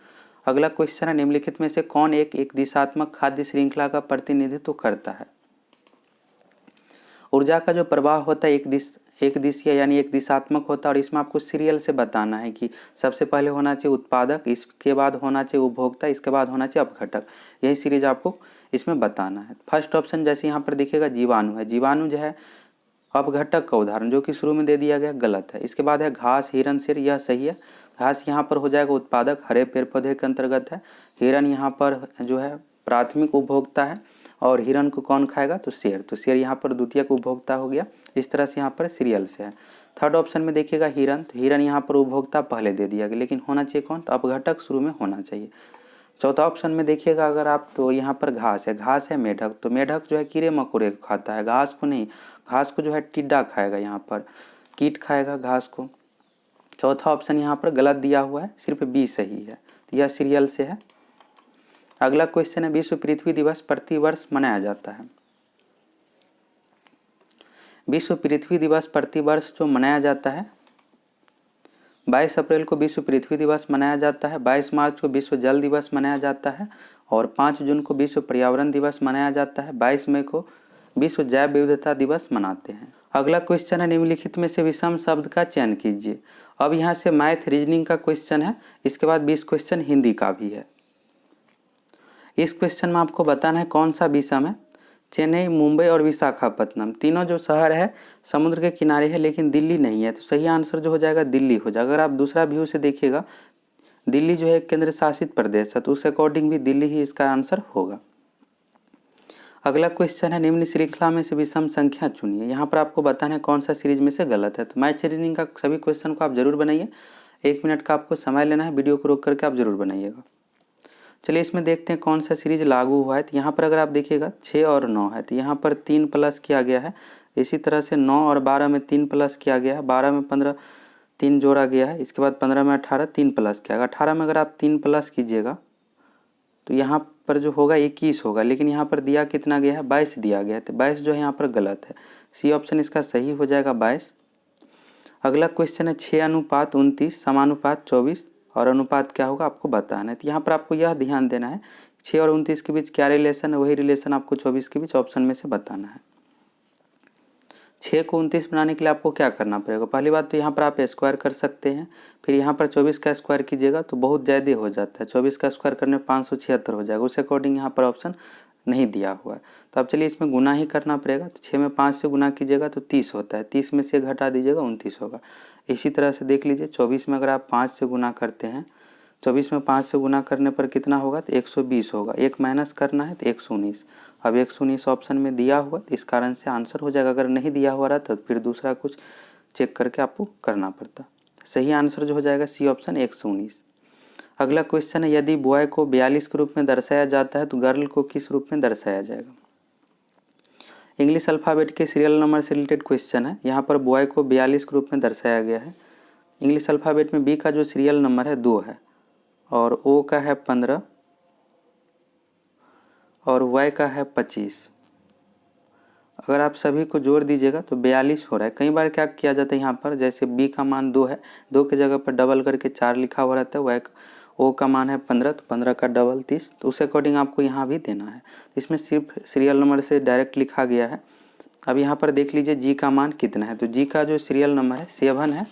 अगला क्वेश्चन है निम्नलिखित में से कौन एक दिशात्मक खाद्य श्रृंखला का प्रतिनिधित्व करता है? ऊर्जा का जो प्रवाह होता है एक दिशीय यानी एक दिशात्मक होता है और इसमें आपको सीरियल से बताना है कि सबसे पहले होना चाहिए उत्पादक, इसके बाद होना चाहिए उपभोक्ता, इसके बाद होना चाहिए अपघटक। यही सीरीज आपको इसमें बताना है। फर्स्ट ऑप्शन जैसे यहाँ पर दिखेगा जीवाणु है। जीवाणु जो है अपघटक का उदाहरण, जो कि शुरू में दे दिया गया गलत है। इसके बाद है घास, हिरन, शेर, यह सही है। घास यहाँ पर हो जाएगा उत्पादक, हरे पेड़ पौधे के अंतर्गत है। हिरन यहाँ पर जो है प्राथमिक उपभोक्ता है और हिरन को कौन खाएगा? तो शेर। तो शेर यहाँ पर द्वितीयक उपभोक्ता हो गया। इस तरह से यहाँ पर सीरियल से है। थर्ड ऑप्शन में देखिएगा हिरन, तो हिरन यहाँ पर उपभोक्ता पहले दे दिया गया, लेकिन होना चाहिए कौन? तो अपघटक शुरू में होना चाहिए। चौथा ऑप्शन में देखिएगा अगर आप, तो यहाँ पर घास है। घास है मेढक, तो मेढक जो है कीड़े मकोड़े को खाता है, घास को नहीं। घास को जो है टिड्डा खाएगा, यहाँ पर कीट खाएगा घास को। चौथा ऑप्शन यहाँ पर गलत दिया हुआ है, सिर्फ बी सही है। तो यह सीरियल से है। अगला क्वेश्चन है विश्व पृथ्वी दिवस प्रतिवर्ष मनाया जाता है। विश्व पृथ्वी दिवस प्रतिवर्ष जो मनाया जाता है 22 अप्रैल को विश्व पृथ्वी दिवस मनाया जाता है, 22 मार्च को विश्व जल दिवस मनाया जाता है और 5 जून को विश्व पर्यावरण दिवस मनाया जाता है, 22 मई को विश्व जैव विविधता दिवस मनाते हैं। अगला क्वेश्चन है निम्नलिखित में से विषम शब्द का चयन कीजिए। अब यहाँ से मैथ रीजनिंग का क्वेश्चन है, इसके बाद 20 क्वेश्चन हिंदी का भी है। इस क्वेश्चन में आपको बताना है कौन सा विषम है। चेन्नई, मुंबई और विशाखापत्तनम, तीनों जो शहर है समुद्र के किनारे है लेकिन दिल्ली नहीं है, तो सही आंसर जो हो जाएगा दिल्ली हो जाएगा। अगर आप दूसरा व्यू से देखिएगा, दिल्ली जो है केंद्र शासित प्रदेश है, तो उस अकॉर्डिंग भी दिल्ली ही इसका आंसर होगा। अगला क्वेश्चन है निम्न श्रृंखला में से विषम संख्या चुनिए। यहाँ पर आपको बताना है कौन सा सीरीज में से गलत है। तो मैथ रीजनिंग का सभी क्वेश्चन को आप जरूर बनाइए, 1 मिनट का आपको समय लेना है, वीडियो को रोक करके आप जरूर बनाइएगा। चलिए इसमें देखते हैं कौन सा सीरीज लागू हुआ है। तो यहाँ पर अगर आप देखिएगा 6 और 9 है, तो यहाँ पर 3 प्लस किया गया है। इसी तरह से 9 और 12 में 3 प्लस किया गया है, 12 में 15 3 जोड़ा गया है, इसके बाद 15 में 18 3 प्लस किया गया। 18 में अगर आप 3 प्लस कीजिएगा तो यहाँ पर जो होगा 21 होगा, लेकिन यहाँ पर दिया कितना गया है? 22 दिया गया है, तो 22 जो है यहाँ पर गलत है। सी ऑप्शन इसका सही हो जाएगा 22। अगला क्वेश्चन है 6:29 समानुपात 24 और अनुपात क्या होगा आपको बताना है। तो यहाँ पर आपको यह ध्यान देना है 6 और 29 के बीच क्या रिलेशन है, वही रिलेशन आपको 24 के बीच ऑप्शन में से बताना है। 6 को 29 बनाने के लिए आपको क्या करना पड़ेगा, पहली बात तो यहाँ पर आप स्क्वायर कर सकते हैं, फिर यहाँ पर 24 का स्क्वायर कीजिएगा तो बहुत ज़्यादा हो जाता है, 24 का स्क्वायर करने में 576 हो जाएगा, उस अकॉर्डिंग यहाँ पर ऑप्शन नहीं दिया हुआ है। तो अब चलिए इसमें गुना ही करना पड़ेगा। तो 6 में 5 से गुना कीजिएगा तो 30 होता है, 30 में से घटा दीजिएगा 29 होगा। इसी तरह से देख लीजिए 24 में अगर आप 5 से गुना करते हैं, 24 में 5 से गुना करने पर कितना होगा तो 120 होगा, एक माइनस करना है तो 119। अब 119 ऑप्शन में दिया हुआ तो इस कारण से आंसर हो जाएगा, अगर नहीं दिया हुआ रहता तो फिर दूसरा कुछ चेक करके आपको करना पड़ता। सही आंसर जो हो जाएगा सी ऑप्शन 119। अगला क्वेश्चन है यदि बॉय को 42 के रूप में दर्शाया जाता है तो गर्ल को किस रूप में दर्शाया जाएगा। इंग्लिश अल्फ़ाबेट के सीरियल नंबर से रिलेटेड क्वेश्चन है। यहाँ पर बॉय को 42 के रूप में दर्शाया गया है। इंग्लिश अल्फ़ाबेट में बी का जो सीरियल नंबर है 2 है और ओ का है 15 और वाई का है 25। अगर आप सभी को जोड़ दीजिएगा तो 42 हो रहा है। कई बार क्या किया जाता है यहाँ पर, जैसे बी का मान 2 है, 2 की जगह पर डबल करके 4 लिखा हुआ रहता है, वाई ओ का मान है 15 तो 15 का डबल 30, तो उस अकॉर्डिंग आपको यहाँ भी देना है। इसमें सिर्फ सीरियल नंबर से डायरेक्ट लिखा गया है। अब यहाँ पर देख लीजिए जी का मान कितना है, तो जी का जो सीरियल नंबर है 7 है,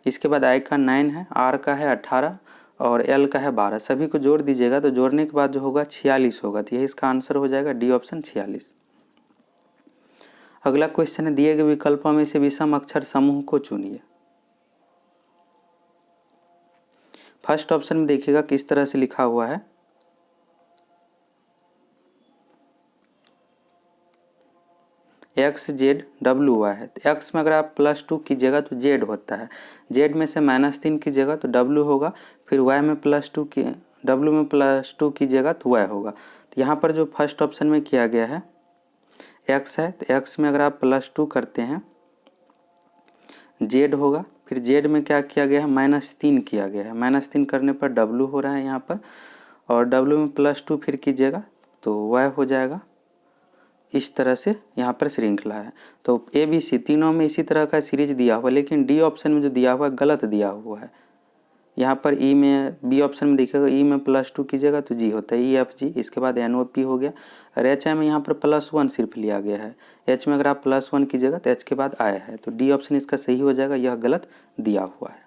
इसके बाद आई का 9 है, आर का है 18 और एल का है 12। सभी को जोड़ दीजिएगा तो जोड़ने के बाद जो होगा 46 होगा, तो यही इसका आंसर हो जाएगा डी ऑप्शन 46। अगला क्वेश्चन है दिए गए विकल्पों में से विषम अक्षर समूह को चुनिए। फर्स्ट ऑप्शन में देखिएगा किस तरह से लिखा हुआ है, एक्स जेड डब्ल्यू वाई है। तो एक्स में अगर आप +2 कीजिएगा तो जेड होता है, जेड में से -3 कीजिएगा तो डब्ल्यू होगा, फिर वाई में +2 की डब्ल्यू में +2 कीजिएगा तो वाई होगा। तो यहाँ पर जो फर्स्ट ऑप्शन में किया गया है एक्स है, तो एक्स में अगर आप +2 करते हैं जेड होगा, फिर जेड में क्या किया गया है -3 किया गया है, -3 करने पर डब्ल्यू हो रहा है यहाँ पर, और डब्ल्यू में +2 फिर कीजिएगा तो वाई हो जाएगा। इस तरह से यहाँ पर श्रृंखला है। तो ए बी सी तीनों में इसी तरह का सीरीज दिया हुआ, लेकिन डी ऑप्शन में जो दिया हुआ है गलत दिया हुआ है। यहाँ पर ई में बी ऑप्शन में देखिएगा ई में +2 कीजिएगा तो जी होता है ई एफ जी, इसके बाद एन ओ पी हो गया, और एच आई में यहाँ पर +1 सिर्फ लिया गया है, एच में अगर आप +1 कीजिएगा तो एच के बाद आया है, तो डी ऑप्शन इसका सही हो जाएगा, यह गलत दिया हुआ है।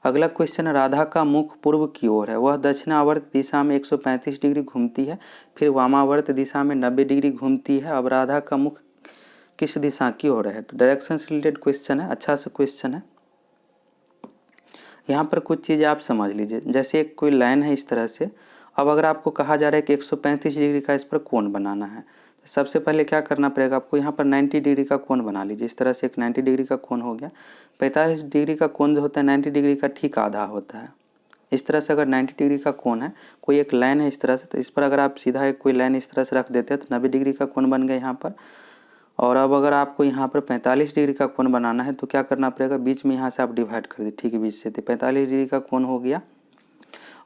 अगला क्वेश्चन है राधा का मुख पूर्व की ओर है, वह दक्षिणावर्त दिशा में 135 डिग्री घूमती है, फिर वामावर्त दिशा में 90 डिग्री घूमती है। अब राधा का मुख किस दिशा की ओर है, तो डायरेक्शन से रिलेटेड क्वेश्चन है, अच्छा सा क्वेश्चन है। यहाँ पर कुछ चीज़ें आप समझ लीजिए, जैसे एक कोई लाइन है इस तरह से, अब अगर आपको कहा जा रहा है कि 135 डिग्री का इस पर कोण बनाना है, तो सबसे पहले क्या करना पड़ेगा आपको, यहाँ पर 90 डिग्री का कोण बना लीजिए। इस तरह से एक 90 डिग्री का कोण हो गया। 45 डिग्री का कोण जो होता है 90 डिग्री का ठीक आधा होता है। इस तरह से अगर 90 डिग्री का कोण है, कोई एक लाइन है इस तरह से, तो इस पर अगर आप सीधा एक कोई लाइन इस तरह से रख देते हैं तो 90 डिग्री का कोण बन गया यहाँ पर। और अब अगर आपको यहाँ पर 45 डिग्री का कोण बनाना है तो क्या करना पड़ेगा, बीच में यहाँ से आप डिवाइड कर दीजिए, ठीक है बीच से, तो 45 डिग्री का कोण हो गया।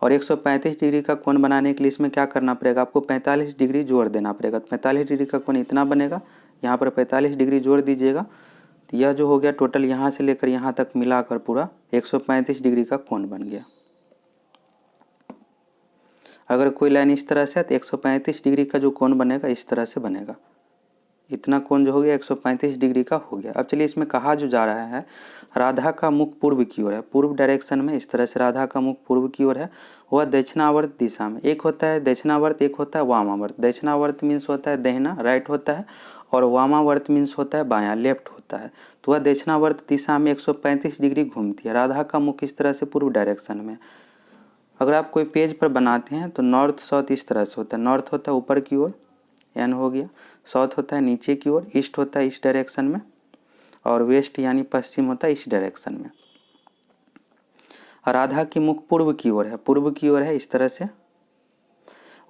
और 135 डिग्री का कोण बनाने के लिए इसमें क्या करना पड़ेगा, आपको 45 डिग्री जोड़ देना पड़ेगा। तो 45 डिग्री का कोण इतना बनेगा, यहाँ पर 45 डिग्री जोड़ दीजिएगा, तो यह जो हो गया टोटल यहाँ से लेकर यहाँ तक मिलाकर पूरा 135 डिग्री का कोण बन गया। अगर कोई लाइन इस तरह से है तो 135 डिग्री का जो कोण बनेगा इस तरह से बनेगा, इतना कोण जो हो गया 135 डिग्री का हो गया। अब चलिए इसमें कहा जो जा रहा है राधा का मुख पूर्व की ओर है, पूर्व डायरेक्शन में, इस तरह से राधा का मुख पूर्व की ओर है, वह दक्षिणावर्त दिशा में, एक होता है दक्षिणावर्त, एक होता है वामावर्त। दक्षिणावर्त मीन्स होता है दाहिना राइट होता है, और वामावर्त मीन्स होता है बायां लेफ्ट होता है। तो वह दक्षिणावर्त दिशा में 135 डिग्री घूमती है। राधा का मुख इस तरह से पूर्व डायरेक्शन में। अगर आप कोई पेज पर बनाते हैं तो नॉर्थ साउथ इस तरह से होता है, नॉर्थ होता है ऊपर की ओर एन हो गया, साउथ होता है नीचे की ओर, ईस्ट होता है इस डायरेक्शन में, और वेस्ट यानी पश्चिम होता है इस डायरेक्शन में। राधा की मुख पूर्व की ओर है, पूर्व की ओर है इस तरह से,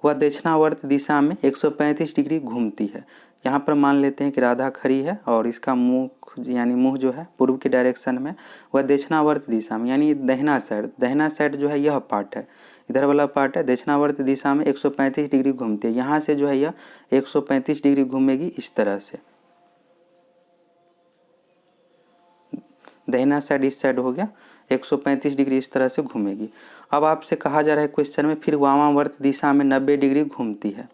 वह दक्षिणावर्त दिशा में 135 डिग्री घूमती है। यहाँ पर मान लेते हैं कि राधा खड़ी है और इसका मुख यानी मुंह जो है पूर्व की डायरेक्शन में, वह दक्षिणावर्त दिशा में यानी दहिना साइड जो है यह पार्ट है, इधर वाला पार्ट है, दक्षिणावर्त दिशा में 135 डिग्री घूमती है। यहाँ से जो है यह 135 डिग्री घूमेगी इस तरह से। दाहिना साइड इस साइड हो गया, 135 डिग्री इस तरह से घूमेगी। अब आपसे कहा जा रहा है क्वेश्चन में फिर वामावर्त दिशा में 90 डिग्री घूमती है।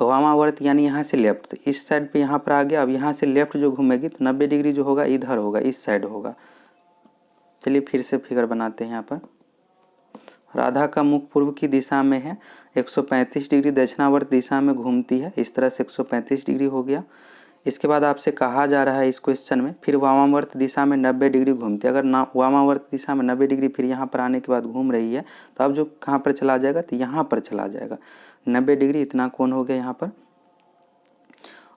वामावर्त यानी यहाँ से लेफ्ट, इस साइड पे यहाँ पर आ गया। अब यहाँ से लेफ्ट जो घूमेगी तो 90 डिग्री जो होगा इधर होगा, इस साइड होगा। चलिए फिर से फिगर बनाते हैं। यहाँ पर राधा का मुख पूर्व की दिशा में है, 135 डिग्री दक्षिणावर्त दिशा में घूमती है, इस तरह से 135 डिग्री हो गया। इसके बाद आपसे कहा जा रहा है इस क्वेश्चन में फिर वामावर्त दिशा में 90 डिग्री घूमती है। अगर ना वामावर्त दिशा में 90 डिग्री फिर यहाँ पर आने के बाद घूम रही है तो अब जो कहाँ पर चला जाएगा, तो यहाँ पर चला जाएगा। 90 डिग्री इतना कोण हो गया यहाँ पर।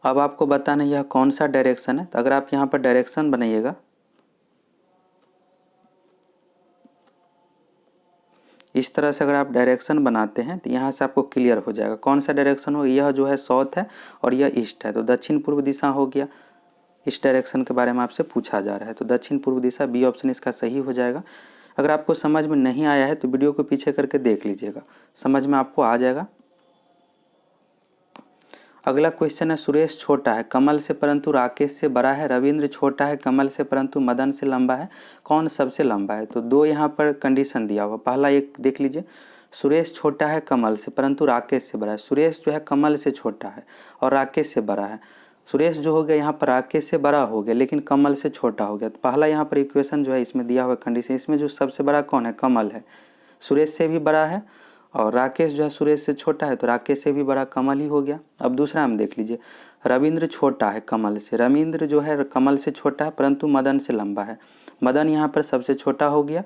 अब आपको बताना यह कौन सा डायरेक्शन है। तो अगर आप यहाँ पर डायरेक्शन बनाइएगा, इस तरह से अगर आप डायरेक्शन बनाते हैं तो यहाँ से आपको क्लियर हो जाएगा कौन सा डायरेक्शन हो। यह जो है साउथ है और यह ईस्ट है, तो दक्षिण पूर्व दिशा हो गया। इस डायरेक्शन के बारे में आपसे पूछा जा रहा है, तो दक्षिण पूर्व दिशा, बी ऑप्शन इसका सही हो जाएगा। अगर आपको समझ में नहीं आया है तो वीडियो को पीछे करके देख लीजिएगा, समझ में आपको आ जाएगा। अगला क्वेश्चन है सुरेश छोटा है कमल से परंतु राकेश से बड़ा है, रविंद्र छोटा है कमल से परंतु मदन से लंबा है, कौन सबसे लंबा है। तो दो यहाँ पर कंडीशन दिया हुआ। पहला एक देख लीजिए, सुरेश छोटा है कमल से परंतु राकेश से बड़ा है। सुरेश जो है कमल से छोटा है और राकेश से बड़ा है। सुरेश जो हो गया यहाँ पर राकेश से बड़ा हो गया लेकिन कमल से छोटा हो गया। तो पहला यहाँ पर इक्वेशन जो है इसमें दिया हुआ कंडीशन, इसमें जो सबसे बड़ा कौन है, कमल है। सुरेश से भी बड़ा है और राकेश जो है सुरेश से छोटा है, तो राकेश से भी बड़ा कमल ही हो गया। अब दूसरा हम देख लीजिए, रविंद्र छोटा है कमल से, रविंद्र जो है कमल से छोटा है परंतु मदन से लंबा है। मदन यहाँ पर सबसे छोटा हो गया,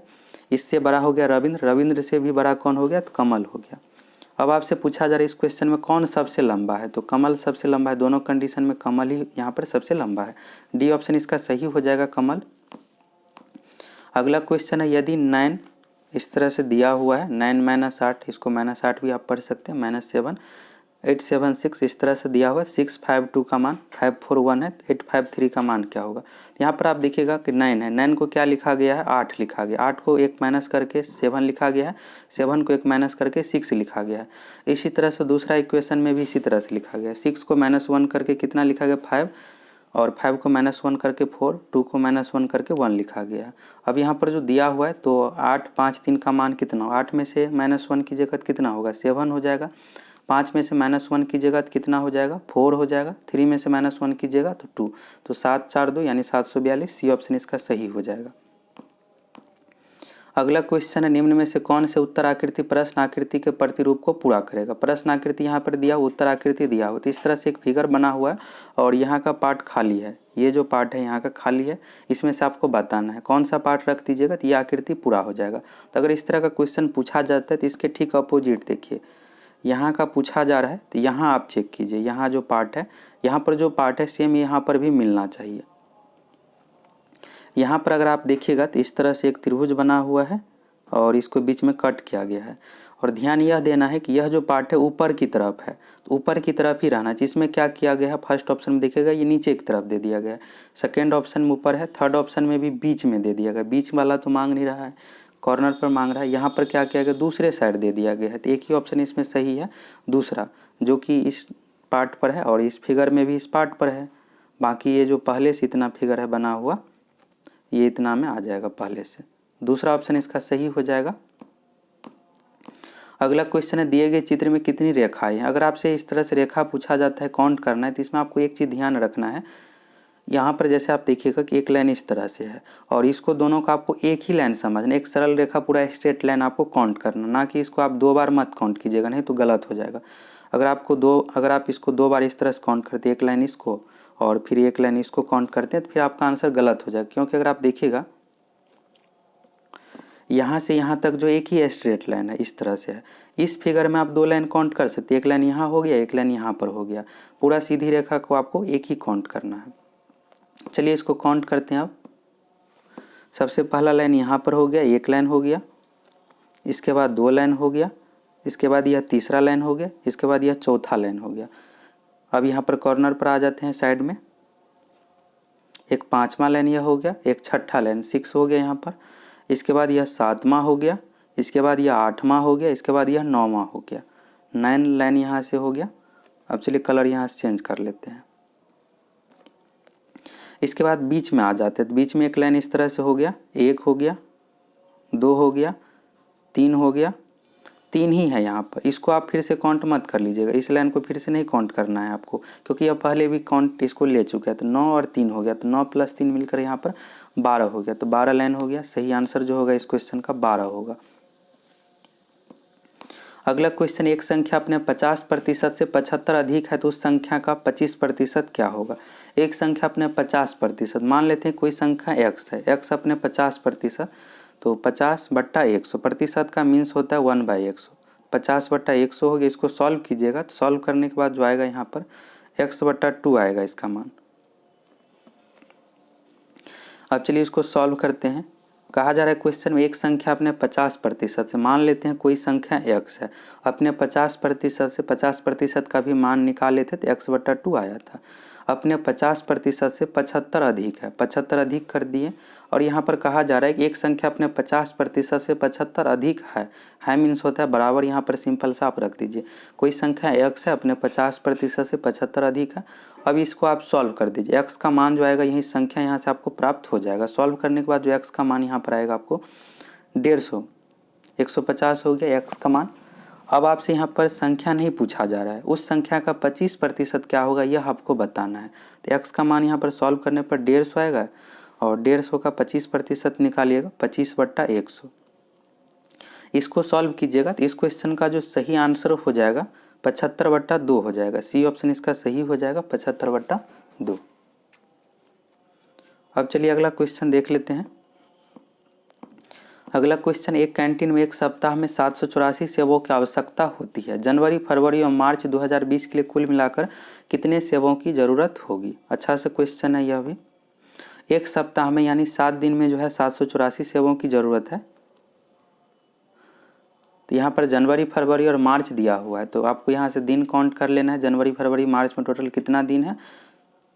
इससे बड़ा हो गया रविंद्र, रविंद्र से भी बड़ा कौन हो गया, तो कमल हो गया। अब आपसे पूछा जा रहा है इस क्वेश्चन में कौन सबसे लंबा है, तो कमल सबसे लंबा है। दोनों कंडीशन में कमल ही यहाँ पर सबसे लंबा है, डी ऑप्शन इसका सही हो जाएगा, कमल। अगला क्वेश्चन है यदि 9 इस तरह से दिया हुआ है, 9 - 8, इसको -8 भी आप पढ़ सकते हैं, -7 8 7 6 इस तरह से दिया हुआ है। 652 का मान 541 है, 853 का मान क्या होगा। यहाँ पर आप देखिएगा कि 9 है, 9 को क्या लिखा गया है, 8 लिखा गया, 8 को 1 माइनस करके 7 लिखा गया है, 7 को 1 माइनस करके 6 लिखा गया है। इसी तरह से दूसरा इक्वेशन में भी इसी तरह से लिखा गया है। 6 को -1 करके कितना लिखा गया, 5, और 5 को -1 करके 4, 2 को -1 करके 1 लिखा गया है। अब यहाँ पर जो दिया हुआ है तो 8 5 3 का मान कितना हो, 8 में से -1 की जगह कितना होगा, 7 हो जाएगा। 5 में से -1 की जगह कितना हो जाएगा, 4 हो जाएगा। 3 में से -1 की जगह तो 2, तो 7 4 2 यानी 742, सी ऑप्शन इसका सही हो जाएगा। अगला क्वेश्चन है निम्न में से कौन से उत्तर आकृति प्रश्न आकृति के प्रतिरूप को पूरा करेगा। प्रश्न आकृति यहाँ पर दिया, उत्तर आकृति दिया हो, तो इस तरह से एक फिगर बना हुआ है और यहाँ का पार्ट खाली है, ये जो पार्ट है यहाँ का खाली है, इसमें से आपको बताना है कौन सा पार्ट रख दीजिएगा तो ये आकृति पूरा हो जाएगा। तो अगर इस तरह का क्वेश्चन पूछा जाता है तो इसके ठीक अपोजिट देखिए, यहाँ का पूछा जा रहा है तो यहाँ आप चेक कीजिए, यहाँ जो पार्ट है, यहाँ पर जो पार्ट है सेम यहाँ पर भी मिलना चाहिए। यहाँ पर अगर आप देखिएगा तो इस तरह से एक त्रिभुज बना हुआ है और इसको बीच में कट किया गया है। और ध्यान यह देना है कि यह जो पार्ट है ऊपर की तरफ है, तो ऊपर की तरफ ही रहना चाहिए। इसमें क्या किया गया है, फर्स्ट ऑप्शन में देखिएगा ये नीचे की तरफ दे दिया गया है, सेकेंड ऑप्शन में ऊपर है, थर्ड ऑप्शन में भी बीच में दे दिया गया। बीच वाला तो मांग नहीं रहा है, कॉर्नर पर मांग रहा है। यहाँ पर क्या किया गया, दूसरे साइड दे दिया गया है। तो एक ही ऑप्शन इसमें सही है, दूसरा, जो कि इस पार्ट पर है और इस फिगर में भी इस पार्ट पर है। बाकी ये जो पहले से इतना फिगर है बना हुआ, ये इतना में आ जाएगा पहले से, दूसरा ऑप्शन इसका सही हो जाएगा। अगला क्वेश्चन है दिए गए चित्र में कितनी रेखाएं हैं। अगर आपसे इस तरह से रेखा पूछा जाता है, काउंट करना है, तो इसमें आपको एक चीज़ ध्यान रखना है। यहाँ पर जैसे आप देखिएगा कि एक लाइन इस तरह से है और इसको दोनों का आपको एक ही लाइन समझना, एक सरल रेखा पूरा स्ट्रेट लाइन आपको काउंट करना, ना कि इसको आप 2 बार मत काउंट कीजिएगा, नहीं तो गलत हो जाएगा। अगर आप इसको 2 बार इस तरह से काउंट करते, एक लाइन इसको और फिर एक लाइन इसको काउंट करते हैं, तो फिर आपका आंसर गलत हो जाएगा। क्योंकि अगर आप देखिएगा यहाँ से यहाँ तक जो एक ही स्ट्रेट लाइन है इस तरह से है, इस फिगर में आप 2 लाइन काउंट कर सकते हैं, एक लाइन यहाँ हो गया, एक लाइन यहाँ पर हो गया। पूरा सीधी रेखा को आपको एक ही काउंट करना है। चलिए इसको काउंट करते हैं। अब सबसे पहला लाइन यहाँ पर हो गया, एक लाइन हो गया, इसके बाद 2 लाइन हो गया, इसके बाद यह तीसरा लाइन हो गया, इसके बाद यह चौथा लाइन हो गया। अब यहाँ पर कॉर्नर पर आ जाते हैं साइड में, एक 5वां लाइन यह हो गया, एक 6ठा लाइन 6 हो गया यहाँ पर, इसके बाद यह 7वां हो गया, इसके बाद यह 8वां हो गया, इसके बाद यह 9वां हो गया। 9 लाइन यहाँ से हो गया। अब चलिए कलर यहाँ से चेंज कर लेते हैं। इसके बाद बीच में आ जाते हैं, तो बीच में एक लाइन इस तरह से हो गया, 1 हो गया, 2 हो गया, 3 हो गया, 3 ही है यहाँ पर। इसको आप फिर से काउंट मत कर लीजिएगा, इस लाइन को फिर से नहीं काउंट करना है आपको, क्योंकि यह पहले भी काउंट इसको ले चुका है। तो 9 और 3 हो गया, तो 9 + 3 मिलकर यहाँ पर 12 हो गया। तो 12 लाइन हो गया। सही आंसर जो होगा इस क्वेश्चन का 12 होगा। अगला क्वेश्चन, एक संख्या अपने 50% से 75 अधिक है तो उस संख्या का 25% क्या होगा। एक संख्या अपने 50%, मान लेते हैं कोई संख्या x है, x अपने 50%, तो 50/100, प्रतिशत का मीन्स होता है 1/100, 50/100 हो गया। इसको सॉल्व कीजिएगा, तो सॉल्व करने के बाद जो आएगा यहाँ पर x/2 आएगा इसका मान। अब चलिए इसको सॉल्व करते हैं। कहा जा रहा है क्वेश्चन में एक संख्या अपने 50% से, मान लेते हैं कोई संख्या x है, अपने 50% से 50% का भी मान निकाले थे तो x/2 आया था। अपने 50% से 75 अधिक है, 75 अधिक कर दिए। और यहाँ पर कहा जा रहा है कि एक संख्या अपने 50% से 75 अधिक है मीन्स होता है बराबर, यहाँ पर सिंपल सा आप रख दीजिए। कोई संख्या x है अपने 50% से 75 अधिक है। अब इसको आप सॉल्व कर दीजिए, x का मान जो आएगा यही संख्या यहाँ से आपको प्राप्त हो जाएगा। सॉल्व करने के बाद जो x का मान यहाँ पर आएगा आपको 150, 150 हो गया x का मान। अब आपसे यहाँ पर संख्या नहीं पूछा जा रहा है, उस संख्या का 25% क्या होगा यह आपको बताना है। तो x का मान यहाँ पर सॉल्व करने पर 150 आएगा, और 150 का 25% निकालिएगा 25/100। इसको सॉल्व कीजिएगा तो इस क्वेश्चन का जो सही आंसर हो जाएगा 75/2 हो जाएगा। सी ऑप्शन इसका सही हो जाएगा 75/2। अब चलिए अगला क्वेश्चन देख लेते हैं। अगला क्वेश्चन, एक कैंटीन में एक सप्ताह में 784 सेवों की आवश्यकता होती है। जनवरी, फरवरी और मार्च 2020 के लिए कुल मिलाकर कितने सेवों की ज़रूरत होगी। अच्छा से क्वेश्चन है यह भी। एक सप्ताह में यानी 7 दिन में जो है 784 सेवों की ज़रूरत है। तो यहाँ पर जनवरी, फरवरी और मार्च दिया हुआ है, तो आपको यहाँ से दिन काउंट कर लेना है। जनवरी, फरवरी, मार्च में टोटल कितना दिन है,